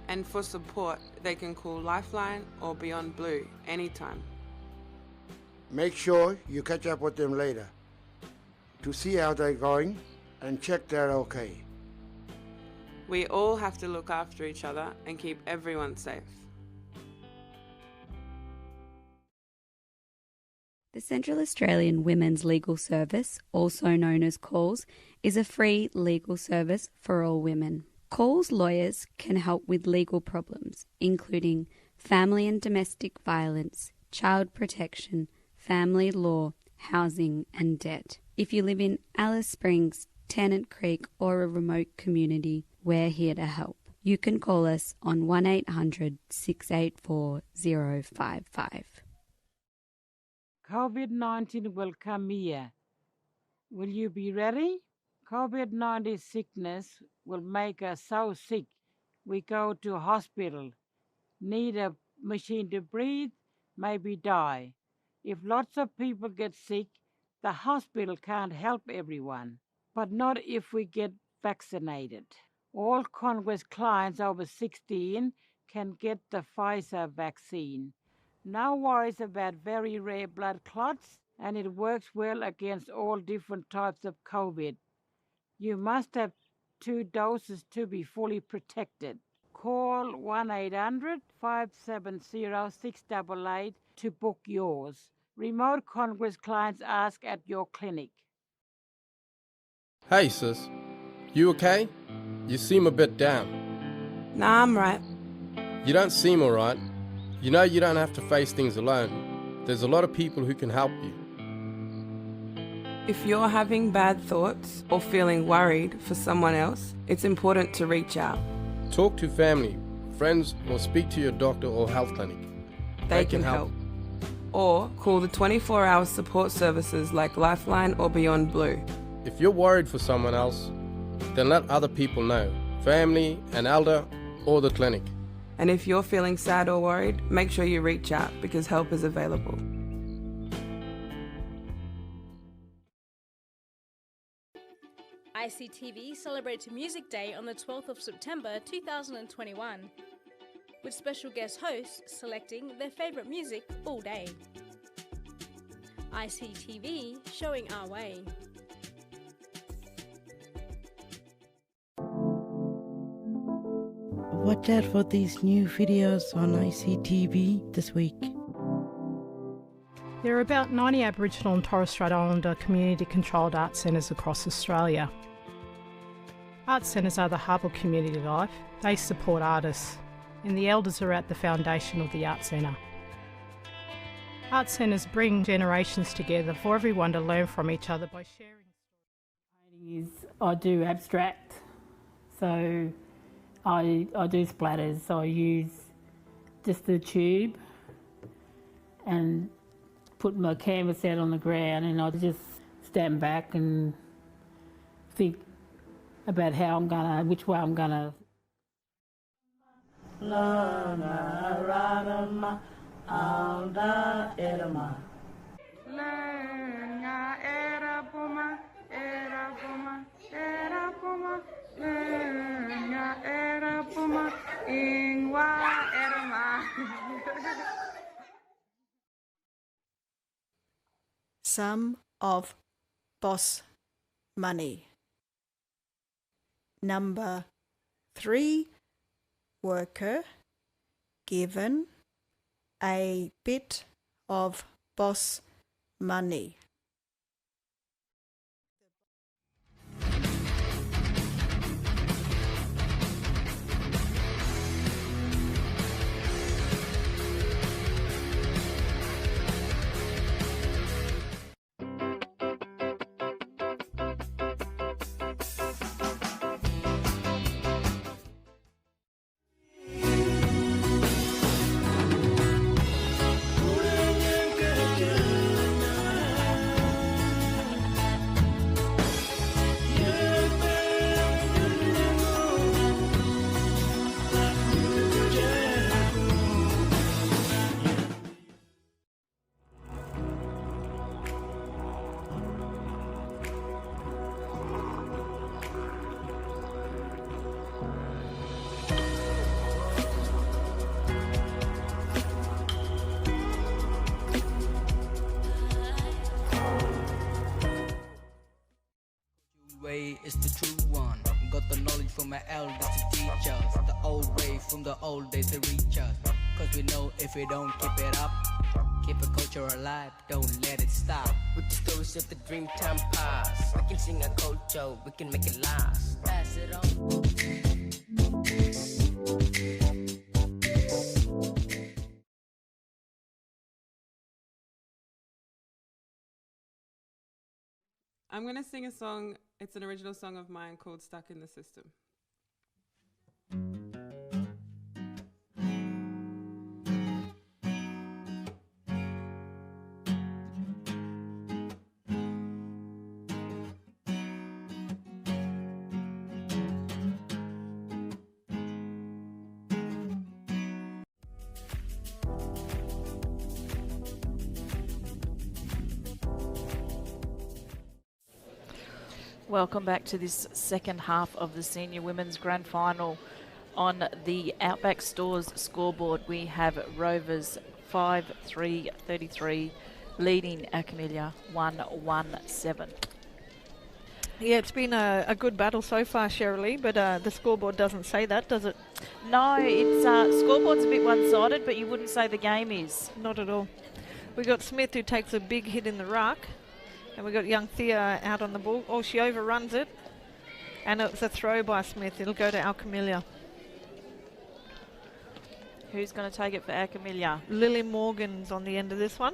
And for support, they can call Lifeline or Beyond Blue anytime. Make sure you catch up with them later to see how they're going and check they're okay. We all have to look after each other and keep everyone safe. The Central Australian Women's Legal Service, also known as CALS, is a free legal service for all women. CALS lawyers can help with legal problems, including family and domestic violence, child protection, family law, housing and debt. If you live in Alice Springs, Tennant Creek or a remote community, we're here to help. You can call us on 1800 684 055. COVID-19 will come here. Will you be ready? COVID-19 sickness will make us so sick we go to hospital, need a machine to breathe, maybe die. If lots of people get sick, the hospital can't help everyone, but not if we get vaccinated. All Congress clients over 16 can get the Pfizer vaccine. No worries about very rare blood clots, and it works well against all different types of COVID. You must have 2 doses to be fully protected. Call 1-800-570-688 to book yours. Remote Congress clients ask at your clinic. Hey sis, you okay? You seem a bit down. Nah, I'm right. You don't seem alright. You know you don't have to face things alone. There's a lot of people who can help you. If you're having bad thoughts or feeling worried for someone else, it's important to reach out. Talk to family, friends, or speak to your doctor or health clinic. They can help. Or call the 24-hour support services like Lifeline or Beyond Blue. If you're worried for someone else, then let other people know, family, an elder, or the clinic. And if you're feeling sad or worried, make sure you reach out because help is available. ICTV celebrates Music Day on the 12th of September 2021, with special guest hosts selecting their favourite music all day. ICTV showing our way. Watch out for these new videos on ICTV this week. There are about 90 Aboriginal and Torres Strait Islander community-controlled art centres across Australia. Art centres are the hub of community life. They support artists, and the elders are at the foundation of the art centre. Art centres bring generations together for everyone to learn from each other by sharing. I do abstract, so I do splatters. So I use just the tube and put my canvas out on the ground, and I just stand back and think about how I'm gonna, which way I'm gonna. Sum of boss money. Number 3, worker given a bit of boss money. is the true one. Got the knowledge from my elders to teach us. The old way from the old days to reach us. Cause we know if we don't keep it up, keep a culture alive, don't let it stop. With the stories of the dream time past, we can sing a culture, we can make it last. Pass it on. I'm going to sing a song. It's an original song of mine called Stuck in the System. Welcome back to this second half of the Senior Women's Grand Final. On the Outback Stores scoreboard, we have Rovers 5-3-33 leading Alkamilya 1-1-7. Yeah, it's been a good battle so far, Shirley, but the scoreboard doesn't say that, does it? No, it's scoreboard's a bit one-sided, but you wouldn't say the game is. Not at all. We got Smith, who takes a big hit in the ruck. And we got young Thea out on the ball. Oh, she overruns it. And it's a throw by Smith. It'll go to Alkamilya. Who's going to take it for Alkamilya? Lily Morgan's on the end of this one.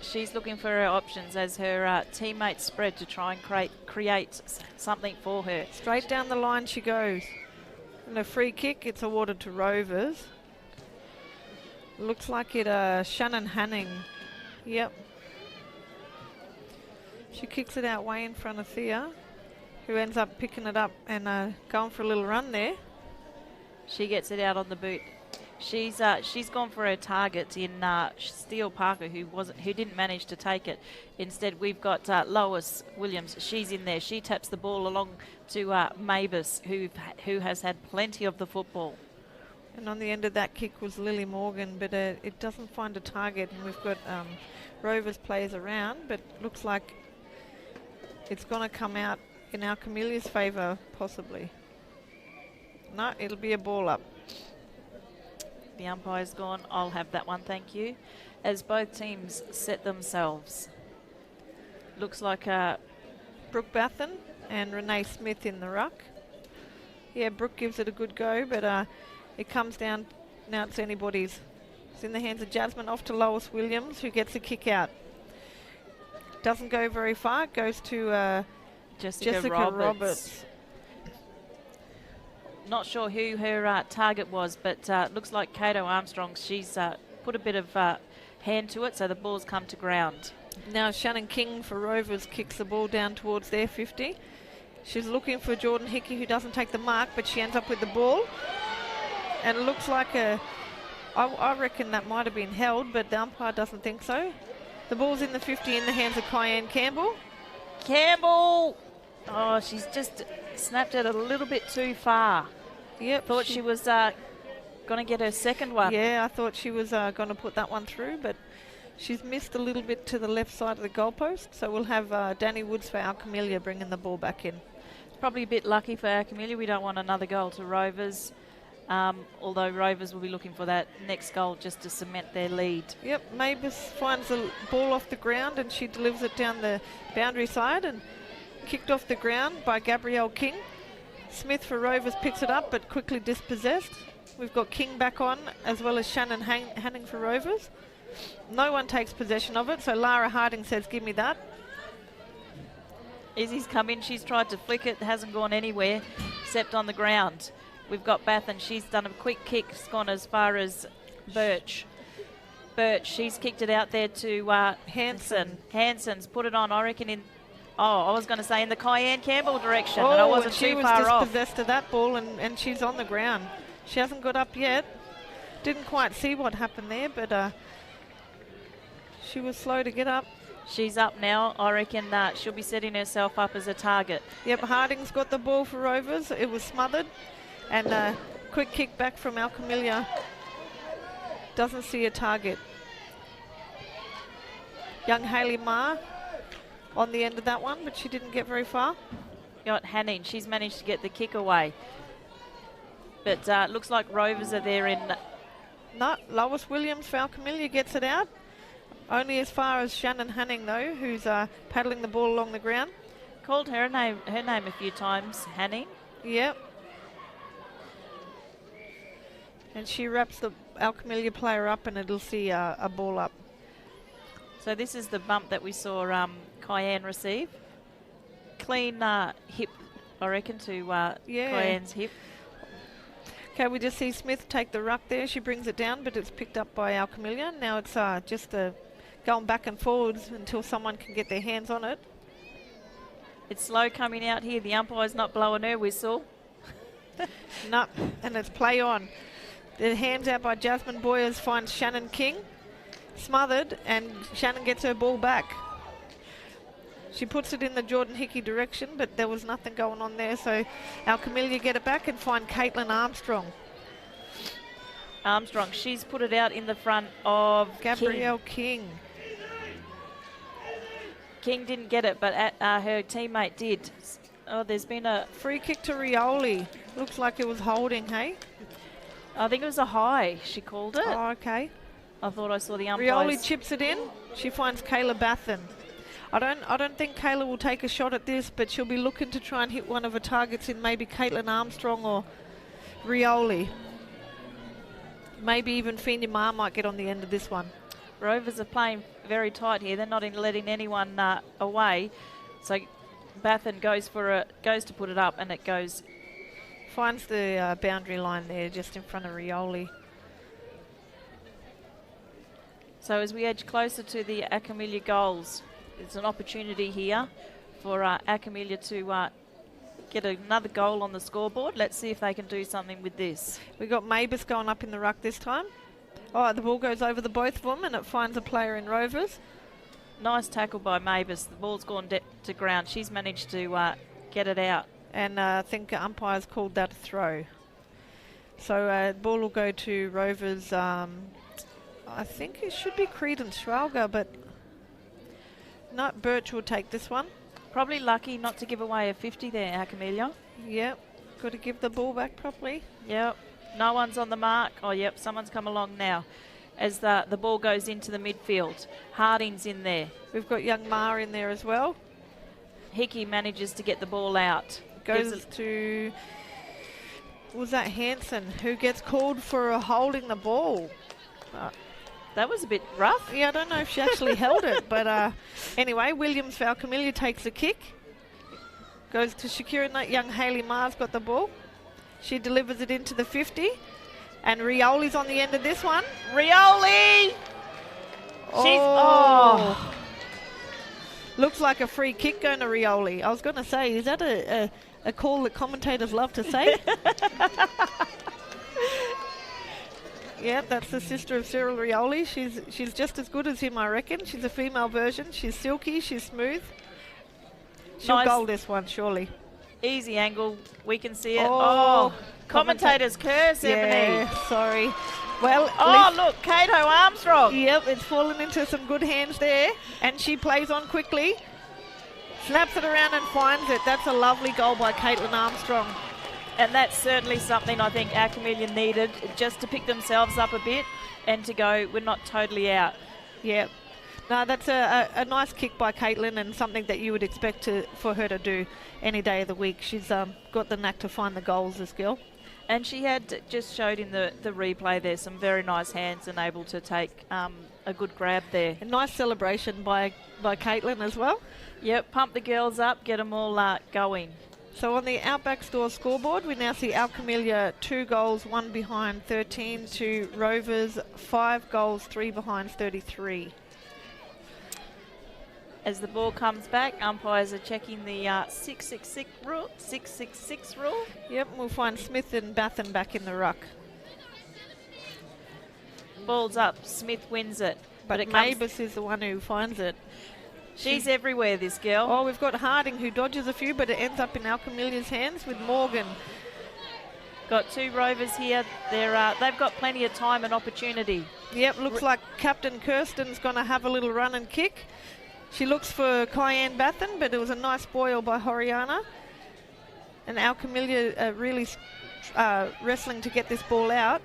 She's looking for her options as her teammates spread to try and create something for her. Straight down the line she goes. And a free kick, it's awarded to Rovers. Looks like it, Shannon Hanning. Yep. She kicks it out way in front of Thea, who ends up picking it up and going for a little run there. She gets it out on the boot. She's gone for her target in Steele Parker, who didn't manage to take it. Instead, we've got Lois Williams. She's in there. She taps the ball along to Mavis, who has had plenty of the football. And on the end of that kick was Lily Morgan, but it doesn't find a target. And we've got Rovers players around, but looks like it's going to come out in Alkamilya's favour, possibly. No, it'll be a ball up. The umpire's gone. I'll have that one, thank you. As both teams set themselves. Looks like Brooke Bathen and Renee Smith in the ruck. Yeah, Brooke gives it a good go, but it comes down, now it's anybody's. It's in the hands of Jasmine, off to Lois Williams, who gets a kick out. Doesn't go very far, goes to Jessica Roberts. Not sure who her target was, but looks like Cato Armstrong. She's put a bit of hand to it, so the ball's come to ground. Now Shannon King for Rovers kicks the ball down towards their 50. She's looking for Jordan Hickey, who doesn't take the mark, but she ends up with the ball. And it looks like I reckon that might have been held, but the umpire doesn't think so. The ball's in the 50 in the hands of Cayenne Campbell. Campbell! Oh, she's just snapped it a little bit too far. Yep. Thought she was going to get her second one. Yeah, I thought she was going to put that one through, but she's missed a little bit to the left side of the goalpost. So we'll have Danny Woods for Alkamilya bringing the ball back in. It's probably a bit lucky for Alkamilya. We don't want another goal to Rovers. Although Rovers will be looking for that next goal just to cement their lead. Yep, Mavis finds the ball off the ground and she delivers it down the boundary side and kicked off the ground by Gabrielle King. Smith for Rovers picks it up but quickly dispossessed. We've got King back on as well as Shannon Hanning for Rovers. No one takes possession of it, so Lara Harding says, give me that. Izzy's come in, she's tried to flick it, hasn't gone anywhere except on the ground. We've got Bath and she's done a quick kick, it's gone as far as Birch. She's kicked it out there to Hanson. Hanson's put it on, I reckon in, I was going to say in the Cayenne Campbell direction, and I wasn't too far off. She was dispossessed of that ball and she's on the ground. She hasn't got up yet. Didn't quite see what happened there, but she was slow to get up. She's up now. I reckon she'll be setting herself up as a target. Yep, Harding's got the ball for Rovers. It was smothered. And quick kick back from Alkamilya. Doesn't see a target. Young Hayley Marr on the end of that one, but she didn't get very far. Got Hanning. She's managed to get the kick away. But looks like Rovers are there in... No, Lois Williams for Alkamilya gets it out. Only as far as Shannon Hanning, though, who's paddling the ball along the ground. Called her name a few times, Hanning. Yep. And she wraps the Alkamilya player up, and it'll see a ball up. So this is the bump that we saw Cayenne receive. Clean hip, I reckon, to Cayenne's hip. Okay, we just see Smith take the ruck there. She brings it down, but it's picked up by Alkamilya. Now it's just going back and forwards until someone can get their hands on it. It's slow coming out here. The umpire's not blowing her whistle. No, and it's play on. The hands out by Jasmine Boyers finds Shannon King. Smothered, and Shannon gets her ball back. She puts it in the Jordan Hickey direction, but there was nothing going on there, so Alkamilya get it back and find Caitlin Armstrong. Armstrong, she's put it out in the front of Gabrielle King. King didn't get it, but her teammate did. Oh, there's been a... Free kick to Rioli. Looks like it was holding, hey? I think it was a high, she called it. Oh, okay. I thought I saw the umpires. Rioli chips it in. She finds Kayla Bathen. I don't think Kayla will take a shot at this, but she'll be looking to try and hit one of her targets in maybe Caitlin Armstrong or Rioli. Maybe even Fina Ma might get on the end of this one. Rovers are playing very tight here. They're not letting anyone away. So Bathen goes to put it up, and it goes. Finds the boundary line there just in front of Rioli. So as we edge closer to the Alkamilya goals, it's an opportunity here for Alkamilya to get another goal on the scoreboard. Let's see if they can do something with this. We got Mavis going up in the ruck this time. Oh, the ball goes over the both of them, and it finds a player in Rovers. Nice tackle by Mavis. The ball's gone to ground. She's managed to get it out. And I think umpires called that a throw. So the ball will go to Rovers. I think it should be Credence Schwalger, but no, Birch will take this one. Probably lucky not to give away a 50 there, Alkamilya. Yep, got to give the ball back properly. Yep, no one's on the mark. Oh, yep, someone's come along now as the ball goes into the midfield. Harding's in there. We've got young Ma in there as well. Hickey manages to get the ball out. Goes to, was that Hanson, who gets called for holding the ball. That was a bit rough. Yeah, I don't know if she actually held it, but anyway, Williams for Alkamilya takes the kick. Goes to Shakira, and that young Hayley Ma's got the ball. She delivers it into the 50, and Rioli's on the end of this one. Rioli! Oh. Looks like a free kick going to Rioli. I was going to say, is that a call that commentators love to say? Yeah, that's the sister of Cyril Rioli. She's just as good as him, I reckon. She's a female version. She's silky, she's smooth. She'll goal this one, surely. Easy angle, we can see it. Oh, commentators curse, Ebony. Yeah, sorry. Well, look, Cato Armstrong. Yep, it's fallen into some good hands there, and she plays on quickly. Snaps it around and finds it. That's a lovely goal by Caitlin Armstrong. And that's certainly something I think Alkamilya needed, just to pick themselves up a bit and to go, we're not totally out. Yeah. No, that's a nice kick by Caitlin, and something that you would expect for her to do any day of the week. She's got the knack to find the goals, this girl. And she had just showed in the replay there some very nice hands and able to take a good grab there. A nice celebration by Caitlin as well. Yep, pump the girls up, get them all going. So on the Outback Store scoreboard, we now see Alkamilya 2 goals, 1 behind 13 to Rovers, 5 goals, 3 behind 33. As the ball comes back, umpires are checking the 666 rule. Yep, we'll find Smith and Bathen back in the ruck. Ball's up, Smith wins it. But Mavis is the one who finds it. She's everywhere, this girl. Oh, we've got Harding, who dodges a few, but it ends up in Alkamilya's hands with Morgan. Got 2 Rovers here. They've got plenty of time and opportunity. Yep, looks like Captain Kirsten's going to have a little run and kick. She looks for Cayenne Bathen, but it was a nice spoil by Horiana. And Alkamilya really wrestling to get this ball out.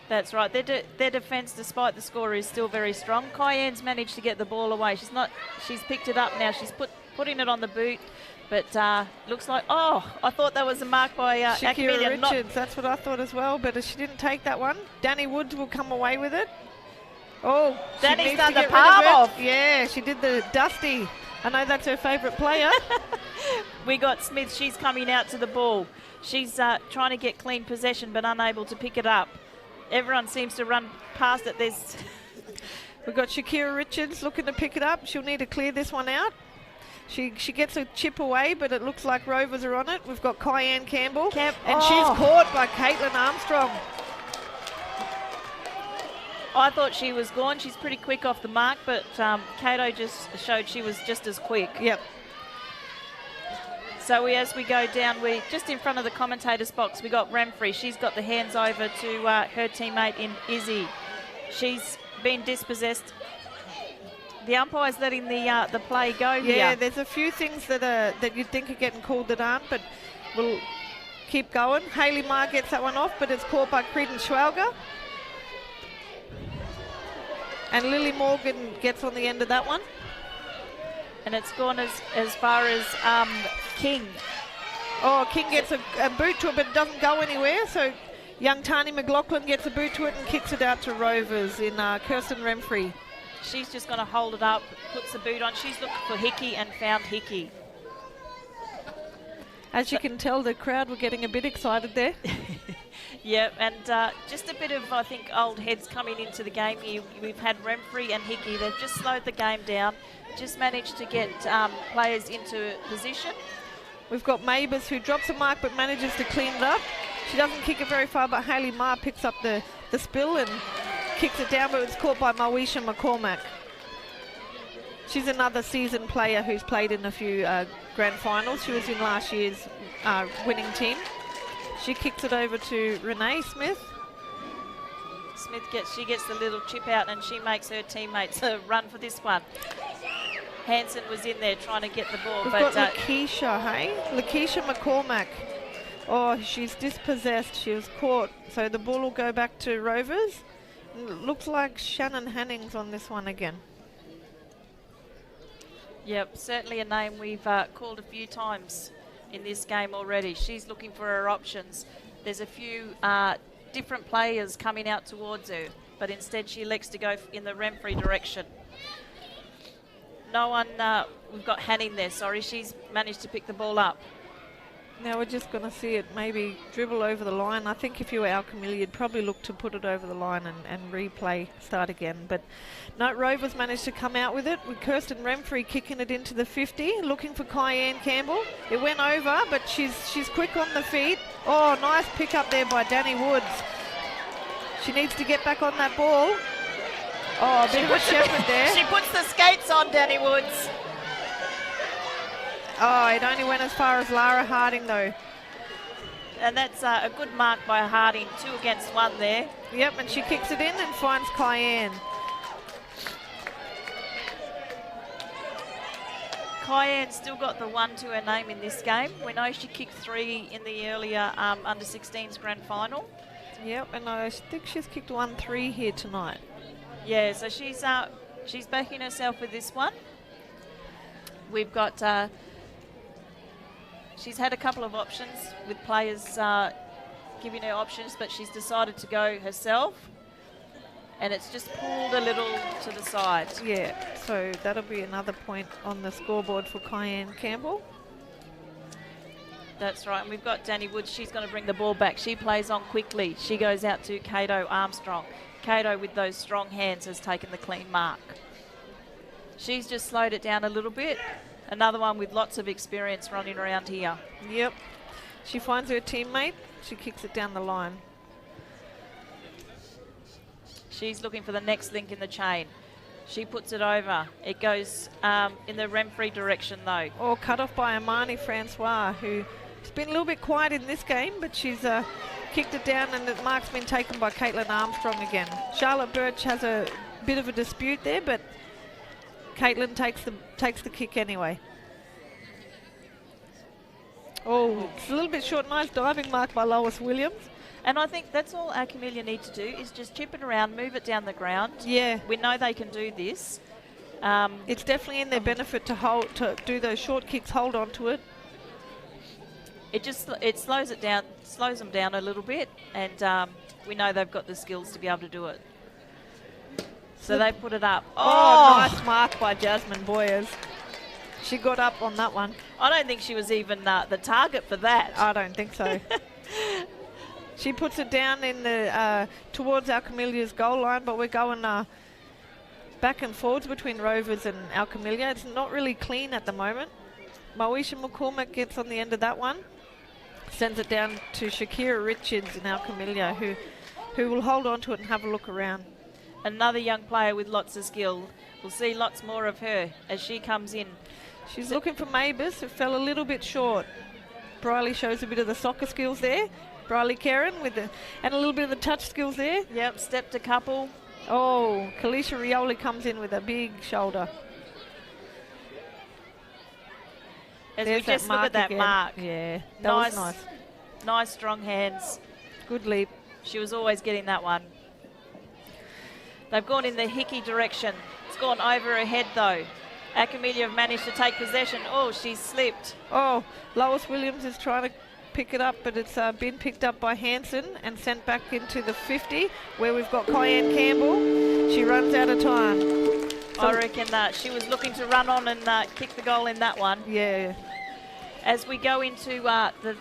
That's right. Their defence, despite the score, is still very strong. Cayenne's managed to get the ball away. She's picked it up now. She's putting it on the boot, but looks like, I thought that was a mark by Shakira Alkamilya. Richards. That's what I thought as well, but she didn't take that one. Danny Woods will come away with it. Oh, Danny's done the palm off. Yeah, she did the dusty. I know that's her favourite player. We got Smith. She's coming out to the ball. She's trying to get clean possession, but unable to pick it up. Everyone seems to run past it. We've got Shakira Richards looking to pick it up. She'll need to clear this one out. She gets a chip away, but it looks like Rovers are on it. We've got Cayenne Campbell, and she's caught by Caitlin Armstrong. I thought she was gone. She's pretty quick off the mark, but Cato just showed she was just as quick. Yep. So as we go down, we just in front of the commentator's box, we got Remfrey. She's got the hands over to her teammate in Izzy. She's been dispossessed. The umpire's letting the play go here. Yeah, there's a few things that you'd think are getting called that aren't, but we'll keep going. Hayley Marr gets that one off, but it's caught by Credence Schwalger. And Lily Morgan gets on the end of that one. And it's gone as far as King. Oh, King gets a boot to it, but it doesn't go anywhere. So young Tani McLaughlin gets a boot to it and kicks it out to Rovers in Kirsten Remfrey. She's just going to hold it up, puts the boot on. She's looking for Hickey and found Hickey. As you can tell, the crowd were getting a bit excited there. Yeah, and just a bit of, I think, old heads coming into the game here. We've had Remfrey and Hickey. They've just slowed the game down, just managed to get players into position. We've got Mabers who drops a mark but manages to clean it up. She doesn't kick it very far, but Hayley Marr picks up the spill and kicks it down, but it's caught by Moesha McCormack. She's another seasoned player who's played in a few grand finals. She was in last year's winning team. She kicks it over to Renee Smith. She gets the little chip out and she makes her teammates run for this one. Hanson was in there trying to get the ball. We've got Lakeisha, Lakeisha McCormack. Oh, she's dispossessed. She was caught. So the ball will go back to Rovers. It looks like Shannon Hanning's on this one again. Yep, certainly a name we've called a few times in this game already. She's looking for her options. There's a few different players coming out towards her, but instead she elects to go in the Remfrey direction. No one, we've got Hanning there, sorry, she's managed to pick the ball up. Now we're just going to see it maybe dribble over the line. I think if you were Alkamilya, you'd probably look to put it over the line and replay, start again. But no, Rovers managed to come out with it, with Kirsten Remfrey kicking it into the 50, looking for Cayenne Campbell. It went over, but she's quick on the feet. Oh, nice pick up there by Danny Woods. She needs to get back on that ball. Oh, a bit of a shepherd there. She puts the skates on, Danny Woods. Oh, it only went as far as Lara Harding, though. And that's a good mark by Harding, 2 against 1 there. Yep, and she kicks it in and finds Cayenne. Cayenne's still got the 1 to her name in this game. We know she kicked 3 in the earlier under-16s grand final. Yep, and I think she's kicked 1-3 here tonight. Yeah, so she's backing herself with this one. We've got... she's had a couple of options with players giving her options, but she's decided to go herself. And it's just pulled a little to the side. Yeah, so that'll be another point on the scoreboard for Cayenne Campbell. That's right, and we've got Danny Woods. She's going to bring the ball back. She plays on quickly. She goes out to Cato Armstrong. Cato, with those strong hands, has taken the clean mark. She's just slowed it down a little bit. Another one with lots of experience running around here. Yep. She finds her teammate. She kicks it down the line. She's looking for the next link in the chain. She puts it over. It goes in the Remfrey direction, though. Oh, cut off by Amani Francois, who's been a little bit quiet in this game, but she's kicked it down, and the mark's been taken by Caitlin Armstrong again. Charlotte Birch has a bit of a dispute there, but Caitlin takes the kick anyway. Oh, it's a little bit short. Nice diving mark by Lois Williams. And I think that's all Alkamilya need to do is just chip it around, move it down the ground. Yeah. We know they can do this. It's definitely in their benefit to do those short kicks, hold on to it. It slows them down a little bit, and we know they've got the skills to be able to do it. So they put it up. Oh, nice mark by Jasmine Boyers. She got up on that one. I don't think she was even the target for that. I don't think so. She puts it down in the towards Alkamilya's goal line, but we're going back and forwards between Rovers and Alkamilya. It's not really clean at the moment. Moesha McCormack gets on the end of that one. Sends it down to Shakira Richards in Alkamilya, who will hold on to it and have a look around. Another young player with lots of skill. We'll see lots more of her as she comes in. She's looking for Mavis, who fell a little bit short. Briley shows a bit of the soccer skills there. Briley Karen and a little bit of the touch skills there. Yep, stepped a couple. Oh, Kalisha Rioli comes in with a big shoulder. As we just look at that mark. Yeah, that was nice. Nice, strong hands. Good leap. She was always getting that one. They've gone in the Hickey direction. It's gone over her head, though. Alkamilya have managed to take possession. Oh, she's slipped. Oh, Lois Williams is trying to pick it up, but it's been picked up by Hanson and sent back into the 50, where we've got Kyan Campbell. She runs out of time. I reckon she was looking to run on and kick the goal in that one. Yeah. As we go into the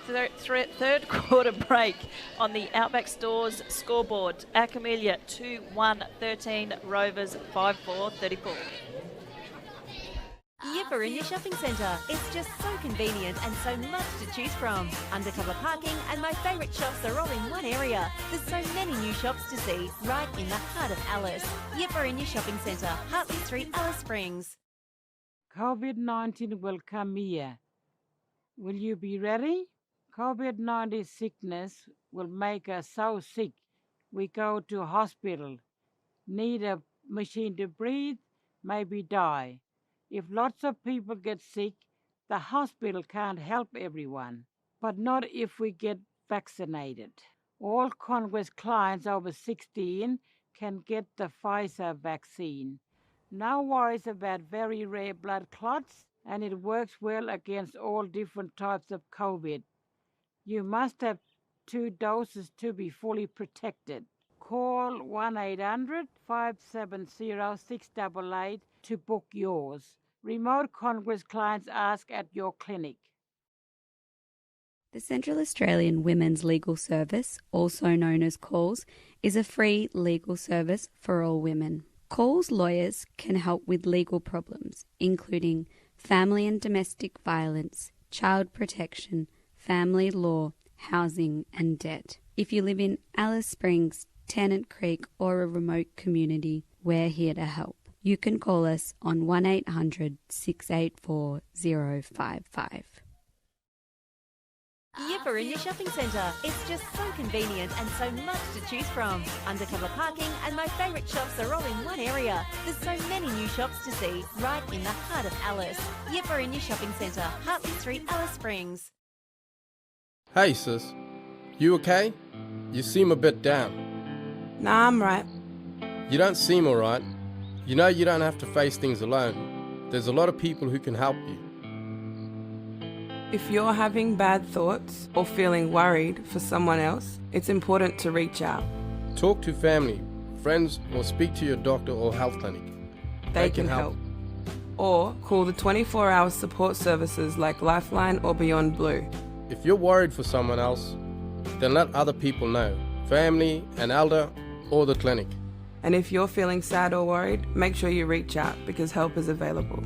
third quarter break on the Outback Stores scoreboard, Alkamilya 2-1-13, Rovers 5-4-34. Yipper in your shopping centre. It's just so convenient and so much to choose from. Undercover parking and my favourite shops are all in one area. There's so many new shops to see right in the heart of Alice. Yipper in your shopping centre, Hartley Street, Alice Springs. COVID-19 will come here. Will you be ready? COVID-19 sickness will make us so sick we go to hospital, need a machine to breathe, maybe die. If lots of people get sick, the hospital can't help everyone, but not if we get vaccinated. All Congress clients over 16 can get the Pfizer vaccine. No worries about very rare blood clots, and it works well against all different types of COVID. You must have 2 doses to be fully protected. Call 1-800-570-688 to book yours. Remote Congress clients ask at your clinic. The Central Australian Women's Legal Service, also known as CALS, is a free legal service for all women. CALS lawyers can help with legal problems, including family and domestic violence, child protection, family law, housing and debt. If you live in Alice Springs, Tennant Creek or a remote community, we're here to help. You can call us on 1-800-684-055. Yipper in your shopping centre. It's just so convenient and so much to choose from. Undercover parking and my favourite shops are all in one area. There's so many new shops to see right in the heart of Alice. Yipper in your shopping centre, Hartley Street, Alice Springs. Hey sis, you okay? You seem a bit down. Nah, I'm right. You don't seem alright. You know you don't have to face things alone. There's a lot of people who can help you. If you're having bad thoughts or feeling worried for someone else, it's important to reach out. Talk to family, friends, or speak to your doctor or health clinic. They can help. Or call the 24-hour support services like Lifeline or Beyond Blue. If you're worried for someone else, then let other people know. Family, an elder, or the clinic. And if you're feeling sad or worried, make sure you reach out because help is available.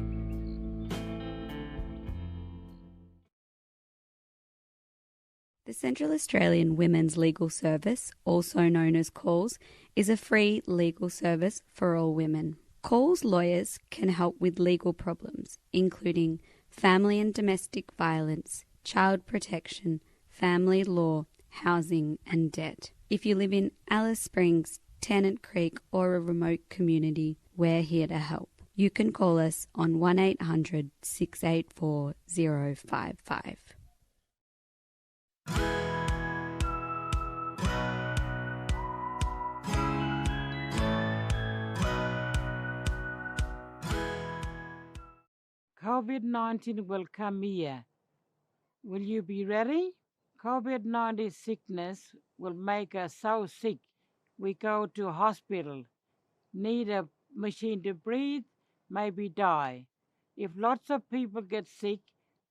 The Central Australian Women's Legal Service, also known as CALS, is a free legal service for all women. CALS lawyers can help with legal problems, including family and domestic violence, child protection, family law, housing and debt. If you live in Alice Springs, Tennant Creek or a remote community, we're here to help. You can call us on 1800 684 055. COVID-19 will come here. Will you be ready? COVID-19 sickness will make us so sick we go to hospital, need a machine to breathe, maybe die. If lots of people get sick,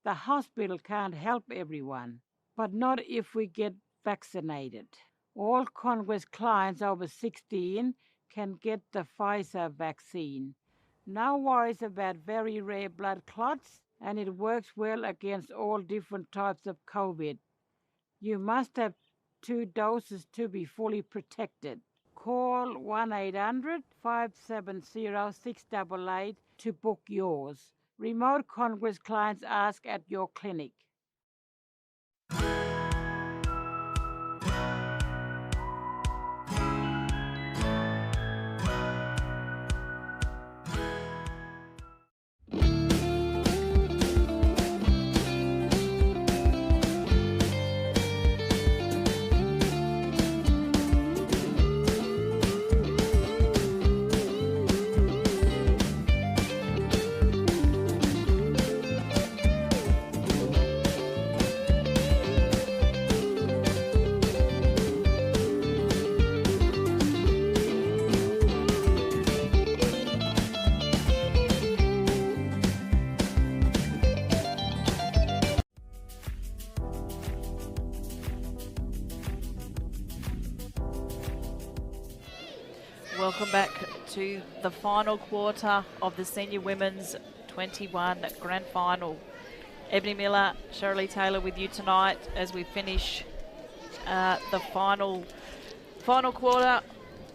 the hospital can't help everyone, but not if we get vaccinated. All Congress clients over 16 can get the Pfizer vaccine. No worries about very rare blood clots, and it works well against all different types of COVID. You must have 2 doses to be fully protected. Call 1-800-570-688 to book yours. Remote Congress clients ask at your clinic. Welcome back to the final quarter of the Senior Women's 21 Grand Final. Ebony Miller, Shirley Taylor with you tonight as we finish the final quarter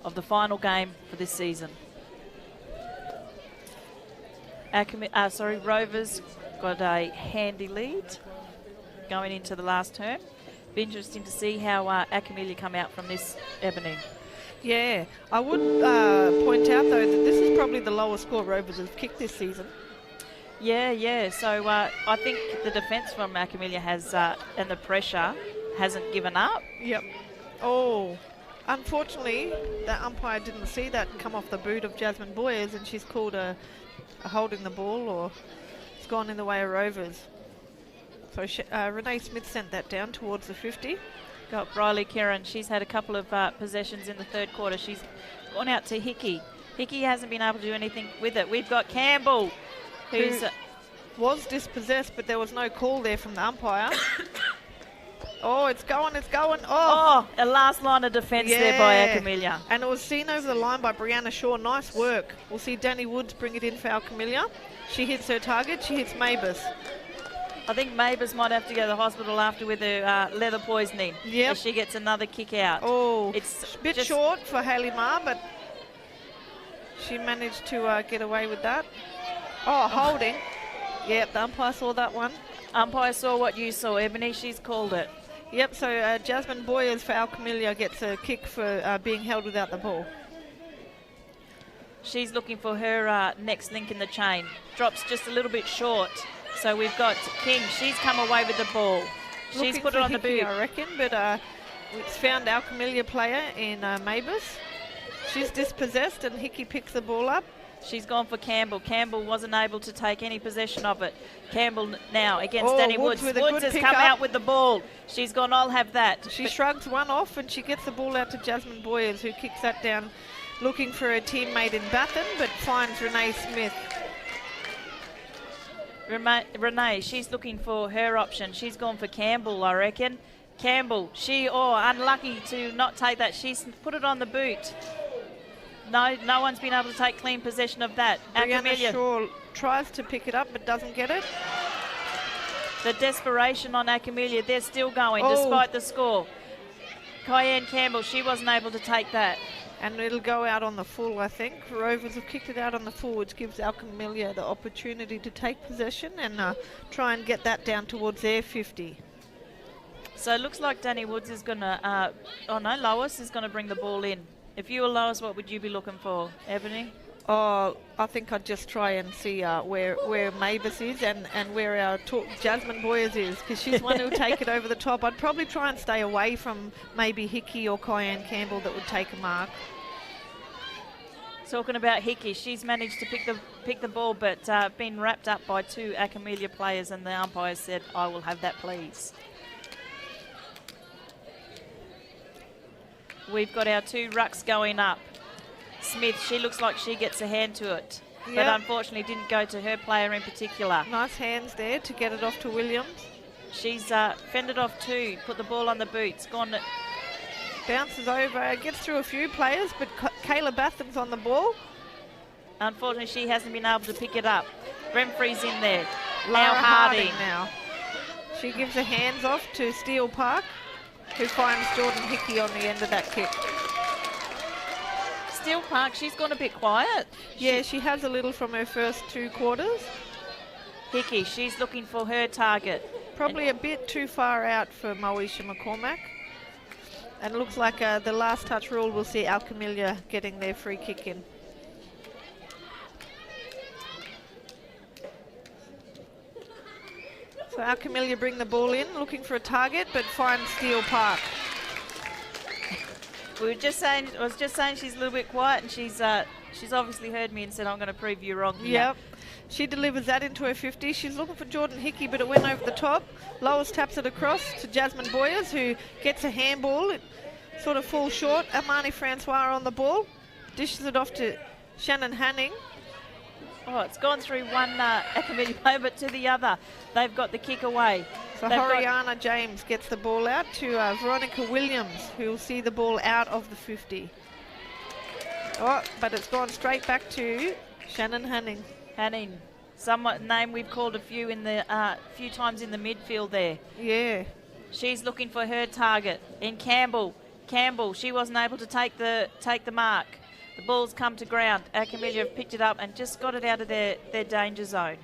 of the final game for this season. Rovers got a handy lead going into the last term. Be interesting to see how Alkamilya come out from this, Ebony. Yeah, I would point out though that this is probably the lowest score Rovers have kicked this season. Yeah. So I think the defence from Alkamilya has, and the pressure hasn't given up. Yep. Oh, unfortunately, the umpire didn't see that come off the boot of Jasmine Boyers, and she's called a holding the ball, or it's gone in the way of Rovers. So Renee Smith sent that down towards the 50. Got Briley Kieran. She's had a couple of possessions in the third quarter. She's gone out to Hickey. Hickey hasn't been able to do anything with it. We've got Campbell, who was dispossessed, but there was no call there from the umpire. Oh, it's going. Oh, a last line of defence there by Alkamilya. And it was seen over the line by Brianna Shaw. Nice work. We'll see Danny Woods bring it in for Alkamilya. She hits her target. She hits Mavis. I think Mavis might have to go to the hospital after with her leather poisoning. Yep. As she gets another kick out. Oh, it's a bit short for Hayley Ma, but she managed to get away with that. Oh, holding. Yep, the umpire saw that one. Umpire saw what you saw, Ebony. She's called it. Yep, so Jasmine Boyers for Alkamilya gets a kick for being held without the ball. She's looking for her next link in the chain. Drops just a little bit short. So we've got King. She's come away with the ball. She's put it on the boot, I reckon, but it's found Alkamilya player in Mavis. She's dispossessed, and Hickey picks the ball up. She's gone for Campbell. Campbell wasn't able to take any possession of it. Campbell now against Danny Woods. Woods has come out with the ball. She's gone, I'll have that. She shrugs one off, and she gets the ball out to Jasmine Boyers, who kicks that down, looking for her teammate in Bathurst, but finds Renee Smith. Renee, she's looking for her option. She's gone for Campbell, I reckon. Campbell, unlucky to not take that. She's put it on the boot. No one's been able to take clean possession of that. Brianna Shaw tries to pick it up but doesn't get it. The desperation on Alkamilya, they're still going despite the score. Cayenne Campbell, she wasn't able to take that. And it'll go out on the full, I think. Rovers have kicked it out on the full, which gives Alkamilya the opportunity to take possession and try and get that down towards their 50. So it looks like Danny Woods is going to, Lois is going to bring the ball in. If you were Lois, what would you be looking for, Ebony? Oh, I think I'd just try and see where Mavis is and where our Jasmine Boyers is, because she's one who'll take it over the top. I'd probably try and stay away from maybe Hickey or Cayenne Campbell that would take a mark. Talking about Hickey, she's managed to pick the ball, but been wrapped up by 2 Alkamilya players, and the umpire said, "I will have that, please." We've got our 2 rucks going up. Smith, she looks like she gets a hand to it, but unfortunately didn't go to her player in particular. Nice hands there to get it off to Williams. She's fended off 2, put the ball on the boots, gone. Bounces over, gets through a few players, but Kayla Batham's on the ball. Unfortunately, she hasn't been able to pick it up. Remfrey's in there. Lara Harding now. She gives her hands off to Steele Park, who finds Jordan Hickey on the end of that kick. Steele Park, she's gone a bit quiet. Yeah, she has a little from her first 2 quarters. Hickey, she's looking for her target. Probably a bit too far out for Moesha McCormack. And it looks like the last touch rule will see Alkamilya getting their free kick in. So Alkamilya bring the ball in, looking for a target, but finds Steele Park. I was just saying she's a little bit quiet, and she's obviously heard me and said, "I'm going to prove you wrong here." Yep. She delivers that into her 50. She's looking for Jordan Hickey, but it went over the top. Lois taps it across to Jasmine Boyers, who gets a handball. It sort of falls short. Amani Francois on the ball. Dishes it off to Shannon Hanning. Oh, it's gone through one Alkamilya player, but to the other. They've got the kick away. So Horiana James gets the ball out to Veronica Williams, who will see the ball out of the 50. Oh, but it's gone straight back to Shannon Hanning. Hanning, somewhat name we've called a few times in the midfield there. Yeah. She's looking for her target in Campbell. Campbell, she wasn't able to take the mark. The ball's come to ground. Alkamilya have picked it up and just got it out of their danger zone.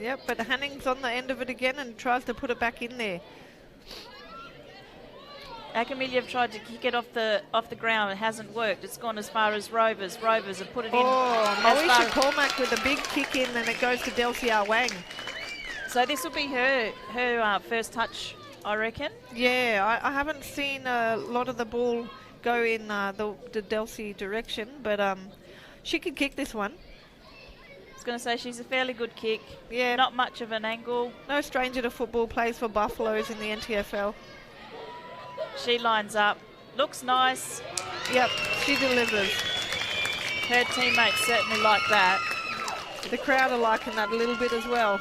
Yep, but Hanning's on the end of it again and tries to put it back in there. Alkamilya have tried to kick it off the ground. It hasn't worked. It's gone as far as Rovers. Rovers have put it in. Oh, Moesha Cormack with a big kick in, and it goes to Delcia Wang. So this will be her first touch, I reckon. Yeah, I haven't seen a lot of the ball go in the Delcia direction, but she can kick this one. I was going to say she's a fairly good kick. Yeah. Not much of an angle. No stranger to football, plays for Buffaloes in the NTFL. She lines up. Looks nice. Yep, she delivers. Her teammates certainly like that. The crowd are liking that a little bit as well.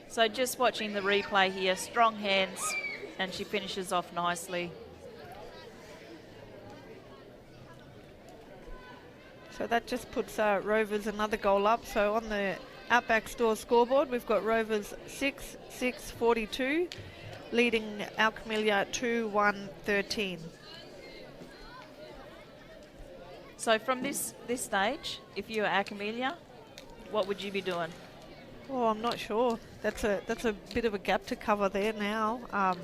So just watching the replay here, strong hands, and she finishes off nicely. So that just puts Rovers another goal up. So on the Outback Store scoreboard, we've got Rovers 6-6-42, leading Alkamilya 2-1-13. So from this stage, if you were Alkamilya, what would you be doing? Oh, I'm not sure. That's a bit of a gap to cover there now.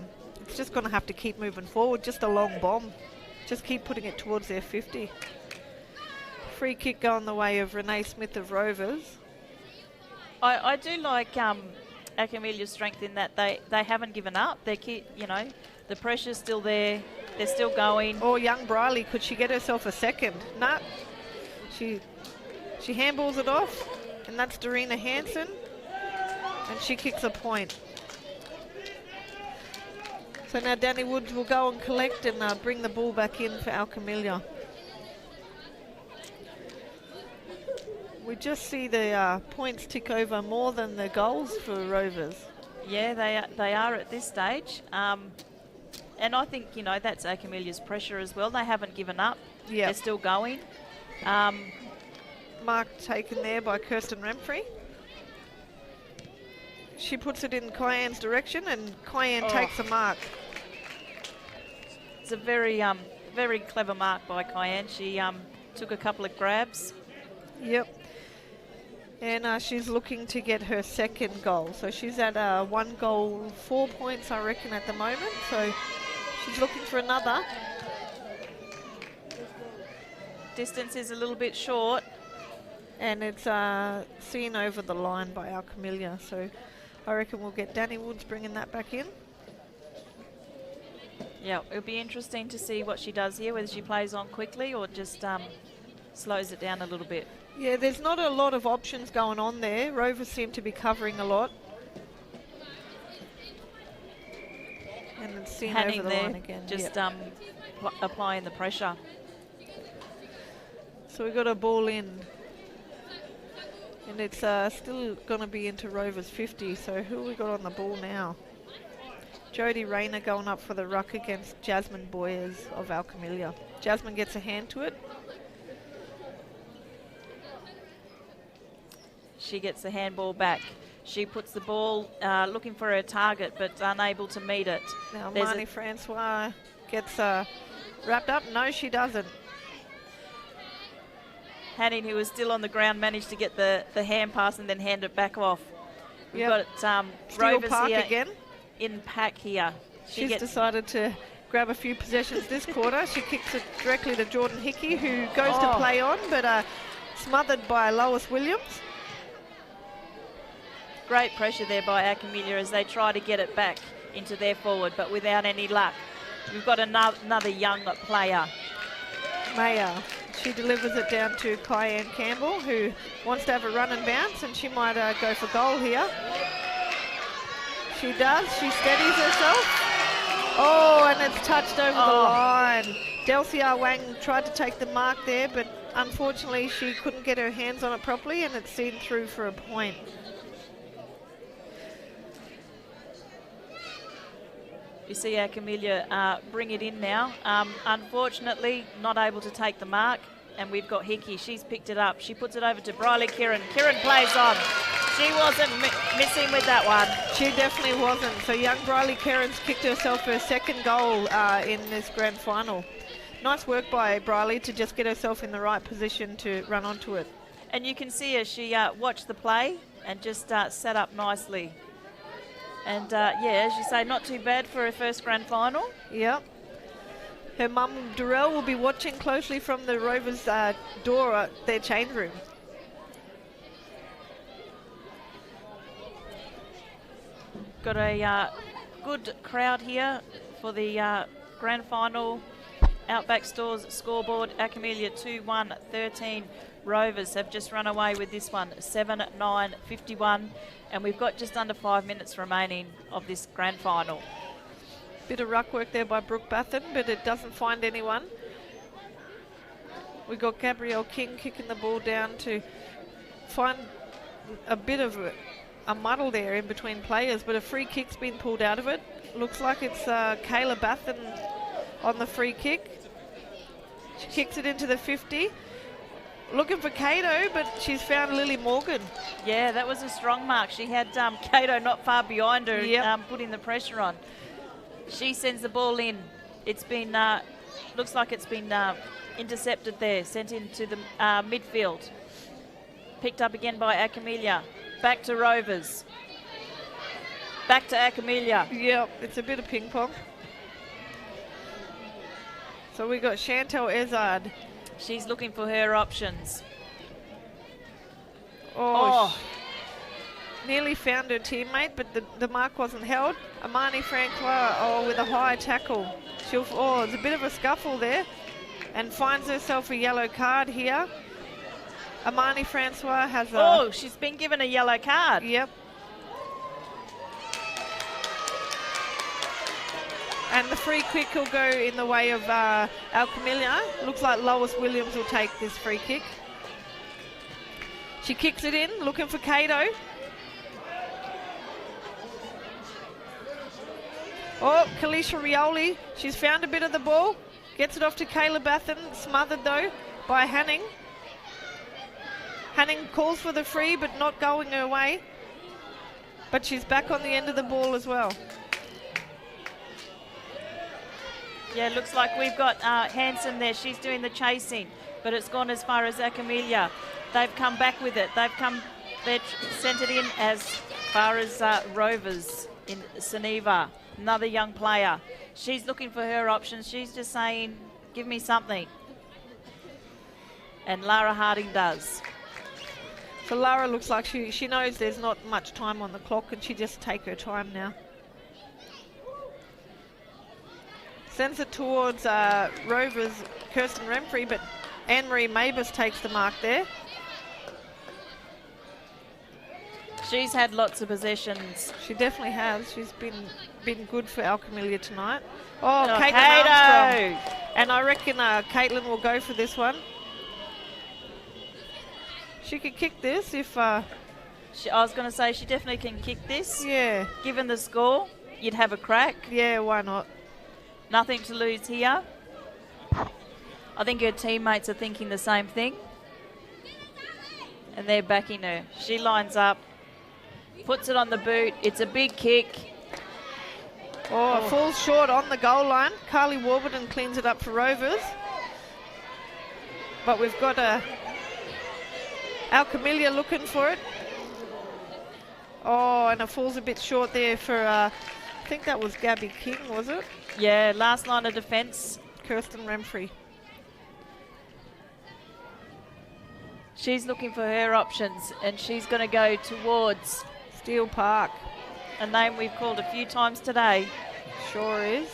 It's just going to have to keep moving forward. Just a long bomb. Just keep putting it towards their 50. Free kick going the way of Renee Smith of Rovers. I do like Alkamilya's strength in that they haven't given up. They keep, the pressure's still there. They're still going. Oh, young Briley, could she get herself a second? No. She handballs it off, and that's Dorina Hansen, and she kicks a point. So now Danny Woods will go and collect and bring the ball back in for Alkamilya. We just see the points tick over more than the goals for Rovers. Yeah, they are at this stage. And I think, that's Alkamilya's pressure as well. They haven't given up. Yep. They're still going. Mark taken there by Kirsten Remfrey. She puts it in Cayenne's direction, and Cayenne takes a mark. It's a very clever mark by Cayenne. She took a couple of grabs. Yep. And she's looking to get her second goal. So she's at 1 goal, 4 points, I reckon, at the moment. So she's looking for another. Distance is a little bit short. And it's seen over the line by Alkamilya. So I reckon we'll get Danny Woods bringing that back in. Yeah, it'll be interesting to see what she does here, whether she plays on quickly or just slows it down a little bit. Yeah, there's not a lot of options going on there. Rovers seem to be covering a lot. And it's seen over the line again. Just applying the pressure. So we've got a ball in. And it's still going to be into Rovers 50. So who have we got on the ball now? Jodie Rayner going up for the ruck against Jasmine Boyers of Alkamilya. Jasmine gets a hand to it. She gets the handball back. She puts the ball looking for her target, but unable to meet it. Now Marnie Francois gets wrapped up. No, she doesn't. Hanning, who was still on the ground, managed to get the hand pass and then hand it back off. We've got Rovers Park here again. In pack here. She's decided to grab a few possessions this quarter. She kicks it directly to Jordan Hickey, who goes to play on, but smothered by Lois Williams. Great pressure there by Alkamilya as they try to get it back into their forward, but without any luck. We've got another young player. Maya. She delivers it down to Kyan Campbell, who wants to have a run and bounce, and she might go for goal here. She does. She steadies herself. Oh, and it's touched over the line. Delcia Wang tried to take the mark there, but unfortunately she couldn't get her hands on it properly, and it's seen through for a point. You see Alkamilya bring it in now. Unfortunately, not able to take the mark, and we've got Hickey. She's picked it up. She puts it over to Briley Kieran. Kieran plays on. She wasn't missing with that one. She definitely wasn't. So young Briley Kieran's kicked herself her second goal in this grand final. Nice work by Briley to just get herself in the right position to run onto it. And you can see her. She watched the play and just set up nicely. And yeah, as you say, not too bad for her first grand final. Yep. Her mum, Durrell, will be watching closely from the Rovers door at their change room. Got a good crowd here for the grand final. Outback Stores scoreboard, Alkamilya 2-1-13. Rovers have just run away with this one, 7-9-51. And we've got just under 5 minutes remaining of this grand final. Bit of ruck work there by Brooke Bathen, but it doesn't find anyone. We've got Gabrielle King kicking the ball down to find a bit of a muddle there in between players, but a free kick's been pulled out of it. Looks like it's Kayla Bathen on the free kick. She kicks it into the 50. Looking for Cato, but she's found Lily Morgan. Yeah, that was a strong mark. She had Cato not far behind her, putting the pressure on. She sends the ball in. It's been, looks like it's been intercepted there, sent into the midfield. Picked up again by Alkamilya. Back to Rovers. Back to Alkamilya. Yep, it's a bit of ping pong. So we got Chantel Ezard. She's looking for her options. Nearly found her teammate, but the mark wasn't held. Amani Francois, with a high tackle. There's a bit of a scuffle there, and finds herself a yellow card here. Amani Francois has she's been given a yellow card. Yep. And the free kick will go in the way of Alkamilya. Looks like Lois Williams will take this free kick. She kicks it in, looking for Cato. Kalisha Rioli. She's found a bit of the ball. Gets it off to Kayla Bathen. Smothered, though, by Hanning. Hanning calls for the free, but not going her way. But she's back on the end of the ball as well. Yeah, looks like we've got Hanson there. She's doing the chasing, but it's gone as far as Alkamilya. They've come back with it. They've sent it in as far as Rovers in Seneva, another young player. She's looking for her options. She's just saying, give me something. and Lara Harding does. So Lara looks like she knows there's not much time on the clock, and she just take her time now. Sends it towards Rovers' Kirsten Remfrey, but Anne-Marie Mabus takes the mark there. She's had lots of possessions. She definitely has. She's been good for Alkamilya tonight. Oh, Caitlin Kato! Armstrong. And I reckon Caitlin will go for this one. She could kick this if... I was going to say she definitely can kick this. Yeah. Given the score, you'd have a crack. Yeah, why not? Nothing to lose here. I think her teammates are thinking the same thing. And they're backing her. She lines up, puts it on the boot. It's a big kick. Oh, falls short on the goal line. Carly Warburton cleans it up for Rovers. But we've got Alkamilya looking for it. Oh, and it falls a bit short there for, I think that was Gabby King, was it? Yeah, last line of defence. Kirsten Remfrey. She's looking for her options, and she's going to go towards Steele Park. A name we've called a few times today. Sure is.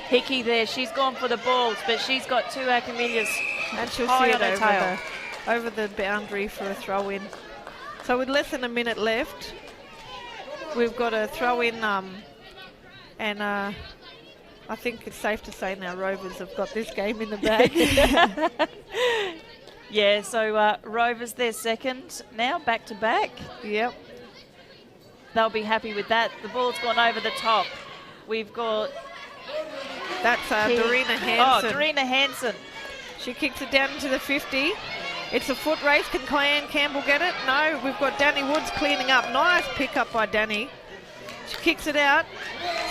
Hickey there, she's gone for the balls, but she's got two Alkamilya's and she'll high see on it her tail. over the boundary for a throw in. So with less than a minute left, we've got a throw in, and I think it's safe to say now Rovers have got this game in the bag. Yeah, so Rovers, they're second now, back to back. Yep. They'll be happy with that. The ball's gone over the top. We've got... That's Dorina Hansen. Oh, Dorina Hansen. She kicks it down into the 50. It's a foot race. Can Cayenne Campbell get it? No, we've got Danny Woods cleaning up. Nice pick up by Danny. She kicks it out,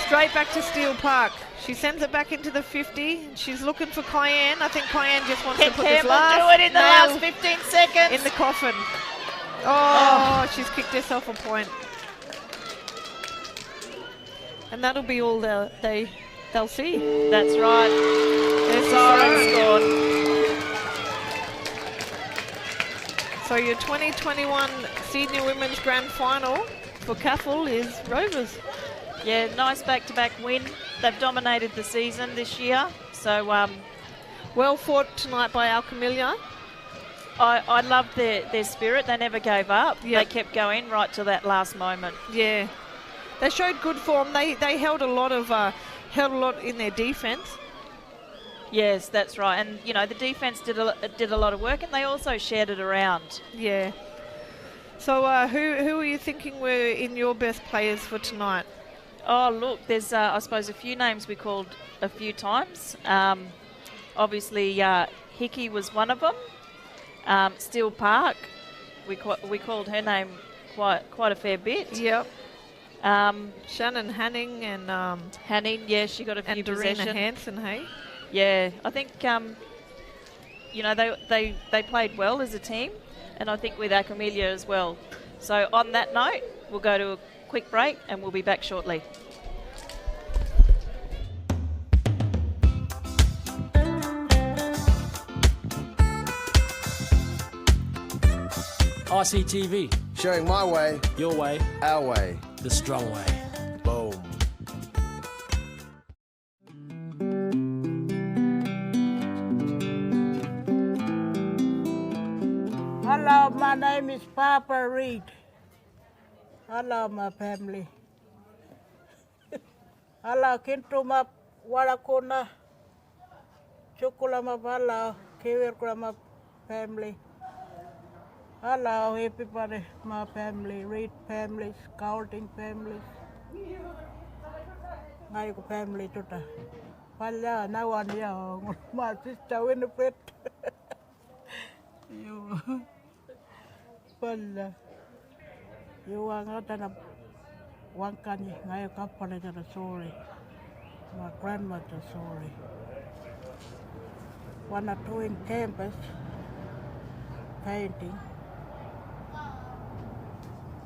straight back to Steele Park. She sends it back into the 50. She's looking for Cayenne. I think Cayenne just wants to put this last do it in the last 15 seconds. In the coffin. Oh, she's kicked herself a point. And that'll be all they'll see. That's right. There's siren scored. So your 2021 Senior Women's Grand Final for CAFL is Rovers. Yeah, nice back-to-back win. They've dominated the season this year. So well fought tonight by Alkamilya. I loved their spirit. They never gave up. Yep. They kept going right till that last moment. Yeah. They showed good form. They held a lot in their defence. Yes, that's right. And you know the defence did a lot of work, and they also shared it around. Yeah. So who are you thinking were in your best players for tonight? Oh look, there's I suppose a few names we called a few times. Obviously Hickey was one of them. Steele Park, we called her name quite a fair bit. Yep. Shannon Hanning and Hanning, yeah, she got a few possessions. And Dorina Hansen, hey? Yeah, I think you know they played well as a team, and I think with Alkamilya as well. So on that note, we'll go to a quick break, and we'll be back shortly. RCTV. Showing my way. Your way. Our way. The strong way. Boom. Hello, my name is Papa Reed. Hello, my family. Hello, Kintuma Warakuna. Chukulama Vala, Kiwirkulama family. Hello, everybody, my family, Reed family, Scouting family. My family, Tuta. Pala, now one young, my sister Winifred. You. Pala. You are not a one can I accompany to the story. My grandmother's story. 1 or 2 in campus, painting.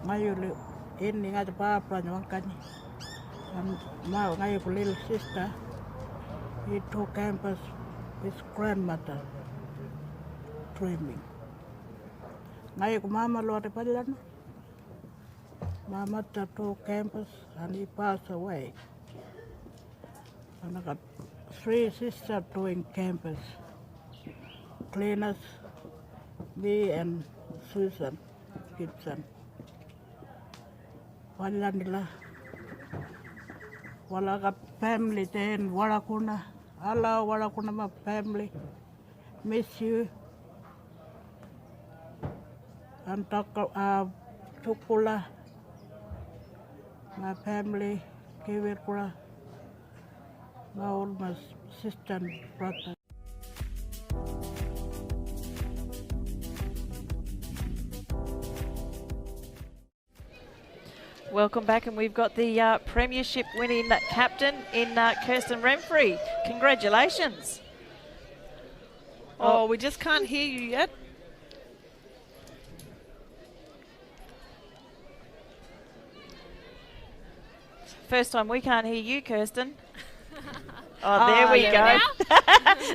Ngayon, ini nga papa niya one can. And now ngayon little sister, he to campus his grandmother dreaming. Ngai ko mama lo te palana. My mother to campus and he passed away. And I got 3 sisters doing campus. Cleaners, me and Susan Gibson. Walanila. Wala got family then, Warakuna. Allah Warakuna my family. Miss you. And Chukula. My family, Kiwikura, my sister and brother. Welcome back, and we've got the premiership winning captain in Kirsten Renfrey. Congratulations. Oh, we just can't hear you yet. First time we can't hear you, Kirsten. Oh, there we go.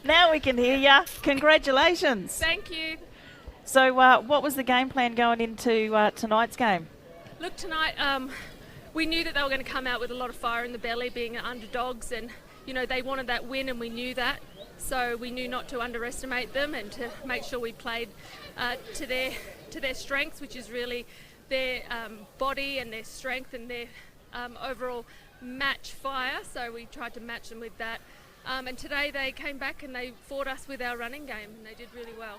Now we can hear you. Congratulations. Thank you. So what was the game plan going into tonight's game? Look, tonight we knew that they were going to come out with a lot of fire in the belly, being underdogs, and you know they wanted that win, and we knew that. So we knew not to underestimate them and to make sure we played to their strengths, which is really their body and their strength and their overall match fire. So we tried to match them with that. And today they came back and they fought us with our running game, and they did really well.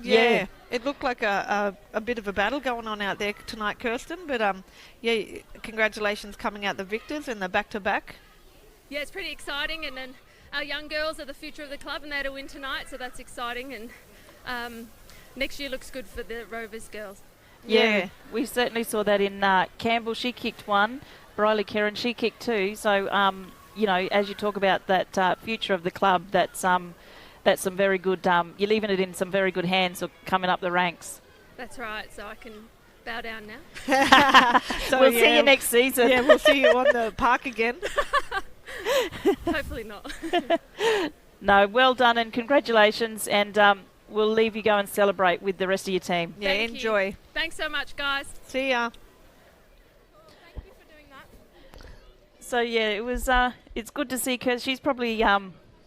Yeah, it looked like a bit of a battle going on out there tonight, Kirsten. But yeah, congratulations coming out the victors in the back-to-back. Yeah, it's pretty exciting, and then our young girls are the future of the club, and they had a win tonight, so that's exciting. And next year looks good for the Rovers girls. Yeah, we certainly saw that in Campbell. She kicked one. Briley Kerrin, she kicked 2. So you know, as you talk about that future of the club, that's some very good. You're leaving it in some very good hands coming up the ranks. That's right. So I can bow down now. So we'll see you next season. Yeah, we'll see you on the park again. Hopefully not. No, well done and congratulations, and we'll leave you go and celebrate with the rest of your team. Yeah, enjoy. You. Thanks so much, guys. See ya. Thank you for doing that. So yeah, it was. It's good to see Kirsten. She's probably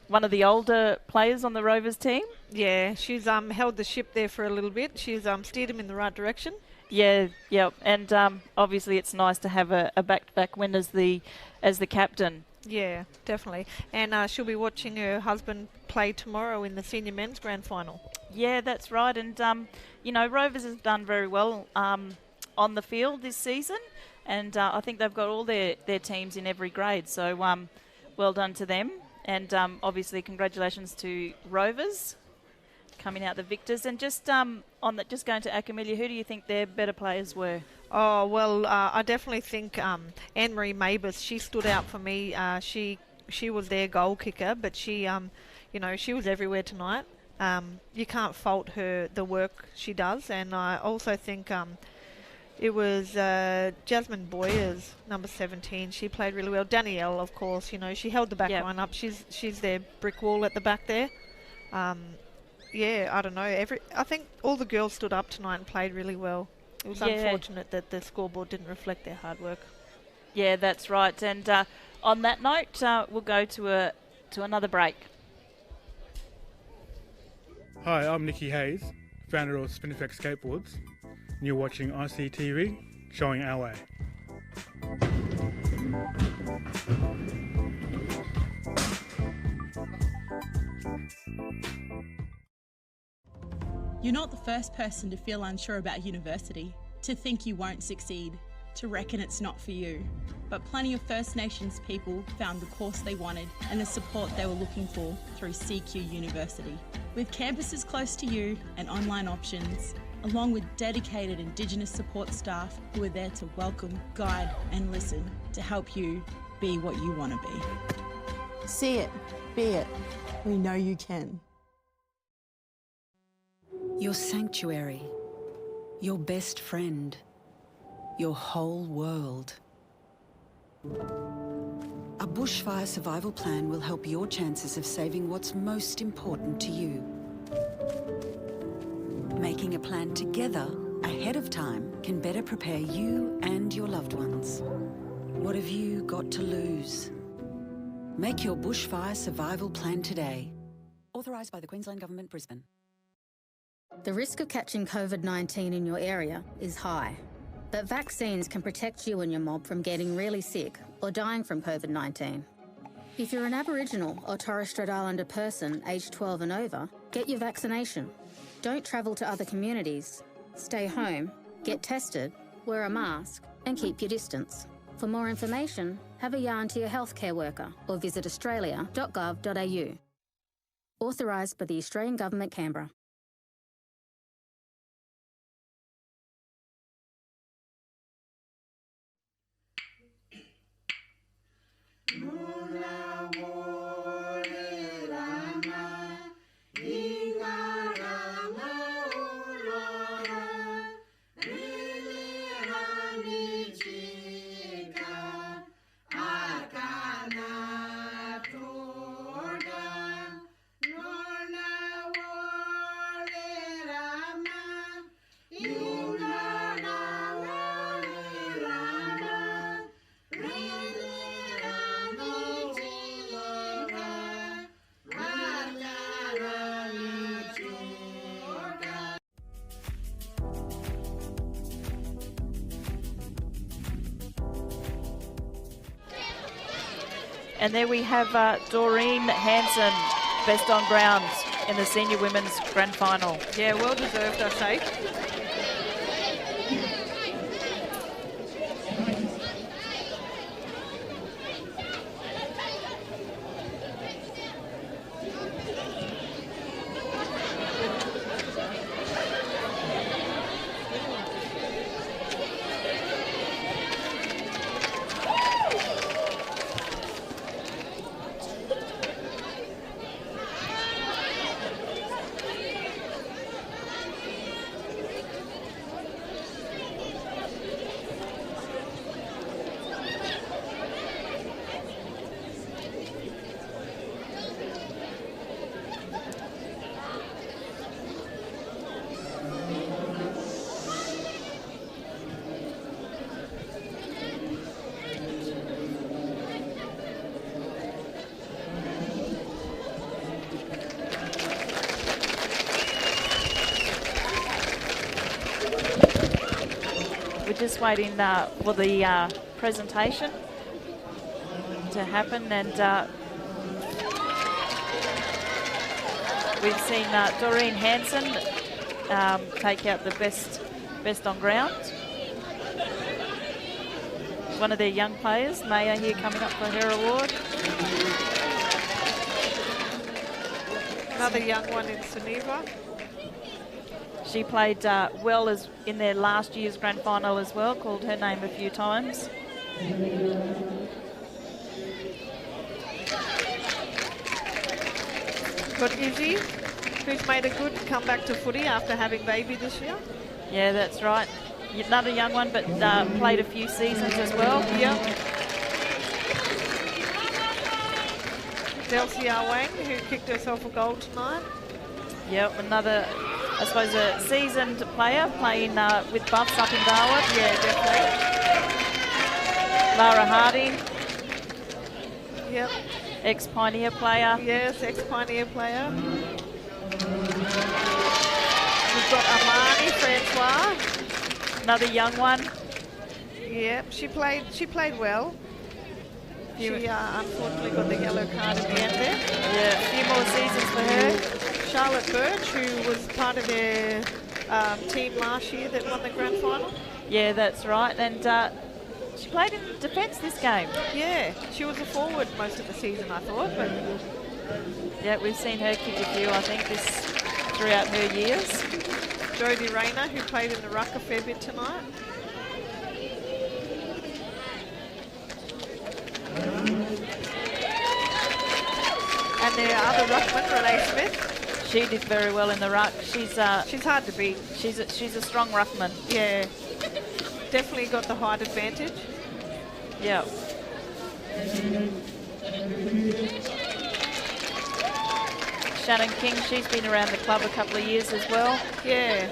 one of the older players on the Rovers team. Yeah, she's held the ship there for a little bit. She's steered them in the right direction. Yeah, and obviously it's nice to have a back-to-back win as the captain. Yeah, definitely. And she'll be watching her husband play tomorrow in the senior men's grand final. Yeah, that's right. And you know, Rovers has done very well on the field this season, and I think they've got all their teams in every grade. So well done to them. And obviously, congratulations to Rovers coming out the victors. And just on that, just going to Alkamilya, who do you think their better players were? Oh well, I definitely think Anne-Marie Mabus. She stood out for me. She was their goal kicker, but she you know, she was everywhere tonight. You can't fault the work she does. And I also think it was Jasmine Boyers, number 17. She played really well. Danielle, of course, you know, she held the back line up. She's their brick wall at the back there. Yeah, I don't know. I think all the girls stood up tonight and played really well. It was unfortunate that the scoreboard didn't reflect their hard work. Yeah, that's right. And on that note, we'll go to another break. Hi, I'm Nicky Hayes, founder of Spin Effect Skateboards. And you're watching ICTV, showing our way. You're not the first person to feel unsure about university, to think you won't succeed, to reckon it's not for you. But plenty of First Nations people found the course they wanted and the support they were looking for through CQ University. With campuses close to you and online options, along with dedicated Indigenous support staff who are there to welcome, guide and listen to help you be what you want to be. See it, be it. We know you can. Your sanctuary, your best friend, your whole world. A bushfire survival plan will help your chances of saving what's most important to you. Making a plan together ahead of time can better prepare you and your loved ones. What have you got to lose? Make your bushfire survival plan today. Authorised by the Queensland Government, Brisbane. The risk of catching COVID-19 in your area is high, but vaccines can protect you and your mob from getting really sick or dying from COVID-19. If you're an Aboriginal or Torres Strait Islander person aged 12 and over, get your vaccination. Don't travel to other communities. Stay home, get tested, wear a mask, and keep your distance. For more information, have a yarn to your healthcare worker or visit australia.gov.au. Authorised by the Australian Government, Canberra. And there we have Doreen Hansen, best on ground in the senior women's grand final. Yeah, well deserved, I say. Just waiting for the presentation to happen, and we've seen Doreen Hansen take out the best on ground. One of their young players, Maya, here coming up for her award. Another young one in Sunniva. She played well as in their last year's grand final as well, called her name a few times. Got Izzy, who's made a good comeback to footy after having baby this year. Yeah, that's right. Another young one, but played a few seasons as well. Yep. Delcia Wang, who kicked herself a goal tonight. Yep, another, I suppose, a seasoned player playing with Buffs up in Darwin. Yeah, definitely. Lara Hardy. Yep. Ex-Pioneer player. Yes, ex-Pioneer player. We've got Amani Francois. Another young one. Yep, she played well. She unfortunately got the yellow card at the end there. Yeah, a few more seasons for her. Charlotte Birch, who was part of their team last year that won the grand final. Yeah, that's right. And she played in defence this game. Yeah, she was a forward most of the season, I thought. But yeah, we've seen her kick a few, I think, throughout her years. Jodie Rayner, who played in the ruck a fair bit tonight. And their other ruckman, Renee Smith. She did very well in the ruck. She's hard to beat. She's a strong ruckman. Yeah, definitely got the height advantage. Yeah. Shannon King, she's been around the club a couple of years as well. Yeah.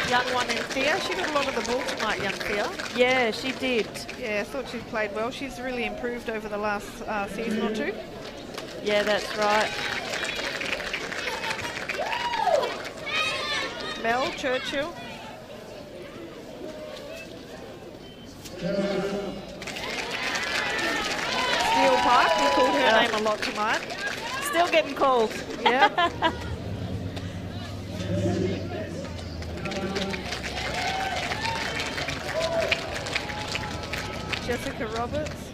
Young one in Thea. She got a lot of the ball tonight, young Thea. Yeah, she did. Yeah, I thought she played well. She's really improved over the last season or two. Yeah, that's right. Mel Churchill. Steel Park, we called her name a lot tonight. Still getting called. Yeah. Jessica Roberts.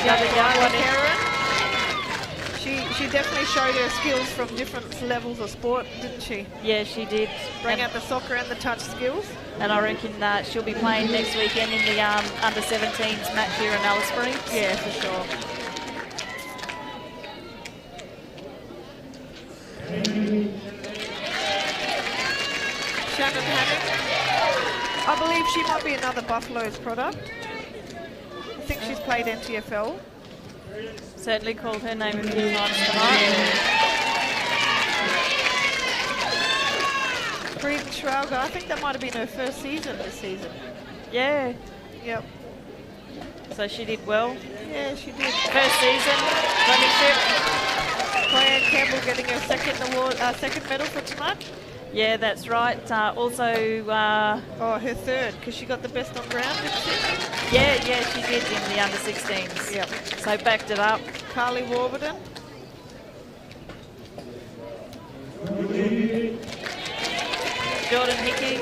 The other young one, Karen. She definitely showed her skills from different levels of sport, didn't she? Yeah, she did. Bring out the soccer and the touch skills. And I reckon she'll be playing next weekend in the under-17s match here in Alice Springs. Yeah, for sure. Shannon Hannock. I believe she might be another Buffalo's product. I think she's played NTFL. Certainly called her name a few times tonight. Breeden Schrauger, I think that might have been her first season this season. Yeah. Yep. So she did well. Yeah, she did. First season, premiership. Claire Campbell getting her second medal for tonight. Yeah, that's right. Also... her third, because she got the best on ground, didn't she? Yeah, she did in the under-16s. Yep. So backed it up. Carly Warburton. Jordan Hickey,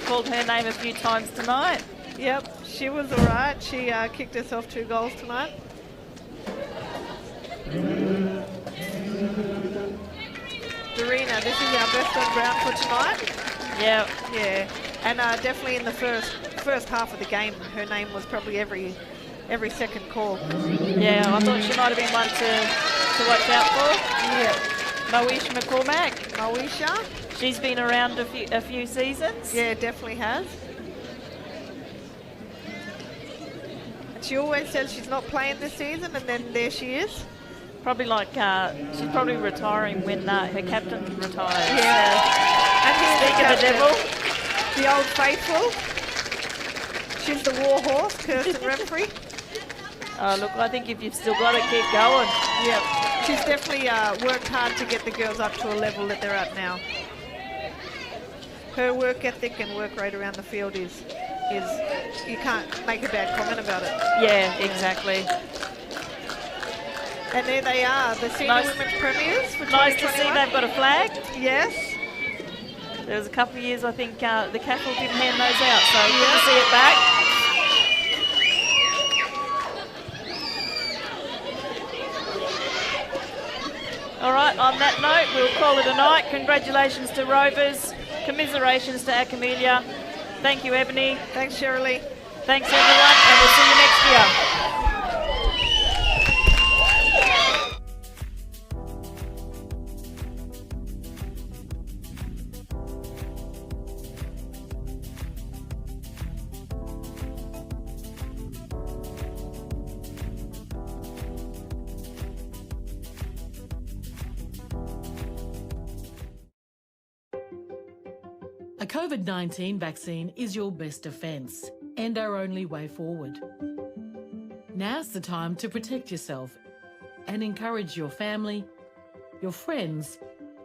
called her name a few times tonight. Yep, she was all right. She kicked herself 2 goals tonight. Dorina, this is our best on ground for tonight. Yeah. Yeah, and definitely in the first half of the game, her name was probably every second call. Yeah, I thought she might have been one to watch out for. Yeah. Moesha McCormack. Moesha. She's been around a few seasons. Yeah, definitely has. And she always says she's not playing this season, and then there she is. Probably she's probably retiring when her captain retires. Yeah. And here's Speak of the devil. The old faithful. She's the war horse, Kirsten Remfrey. Oh, look, I think if you've still got it, keep going. Yep. She's definitely worked hard to get the girls up to a level that they're at now. Her work ethic and work rate around the field is you can't make a bad comment about it. Yeah, exactly. And there they are, the senior women's premiers for 2021. Nice to see they've got a flag. Yes. There was a couple of years, I think, the CAFL didn't hand those out, so good to see it back. All right, on that note, we'll call it a night. Congratulations to Rovers. Commiserations to Alkamilya. Thank you, Ebony. Thanks, Shirley. Thanks, everyone, and we'll see you next year. A COVID-19 vaccine is your best defence and our only way forward. Now's the time to protect yourself and encourage your family, your friends,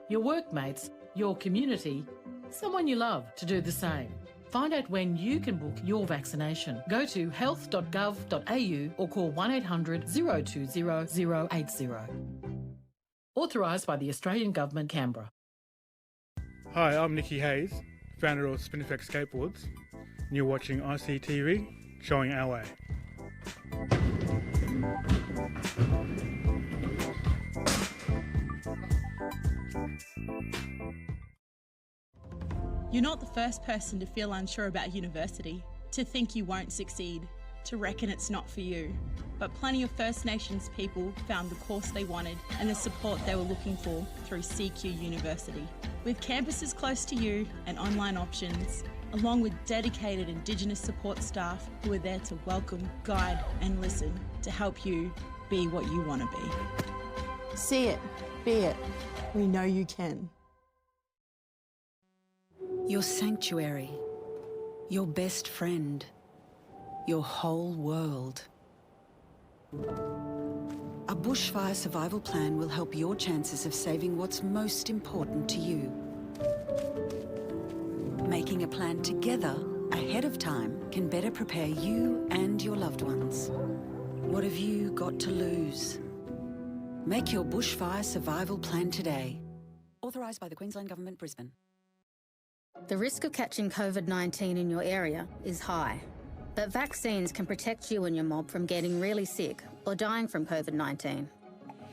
your workmates, your community, someone you love to do the same. Find out when you can book your vaccination. Go to health.gov.au or call 1800 020 080. Authorised by the Australian Government, Canberra. Hi, I'm Nicky Hayes, founder of Spinifex Skateboards, and you're watching ICTV, showing our way. You're not the first person to feel unsure about university, to think you won't succeed, to reckon it's not for you. But plenty of First Nations people found the course they wanted and the support they were looking for through CQ University. With campuses close to you and online options, along with dedicated Indigenous support staff who are there to welcome, guide and listen to help you be what you want to be. See it, be it. We know you can. Your sanctuary, your best friend, your whole world. A bushfire survival plan will help your chances of saving what's most important to you. Making a plan together ahead of time can better prepare you and your loved ones. What have you got to lose? Make your bushfire survival plan today. Authorised by the Queensland Government, Brisbane. The risk of catching COVID-19 in your area is high, but vaccines can protect you and your mob from getting really sick or dying from COVID-19.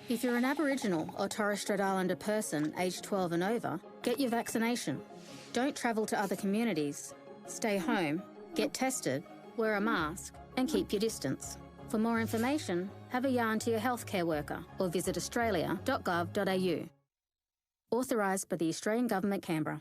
If you're an Aboriginal or Torres Strait Islander person aged 12 and over, get your vaccination. Don't travel to other communities. Stay home, get tested, wear a mask, and keep your distance. For more information, have a yarn to your healthcare worker or visit australia.gov.au. Authorised by the Australian Government, Canberra.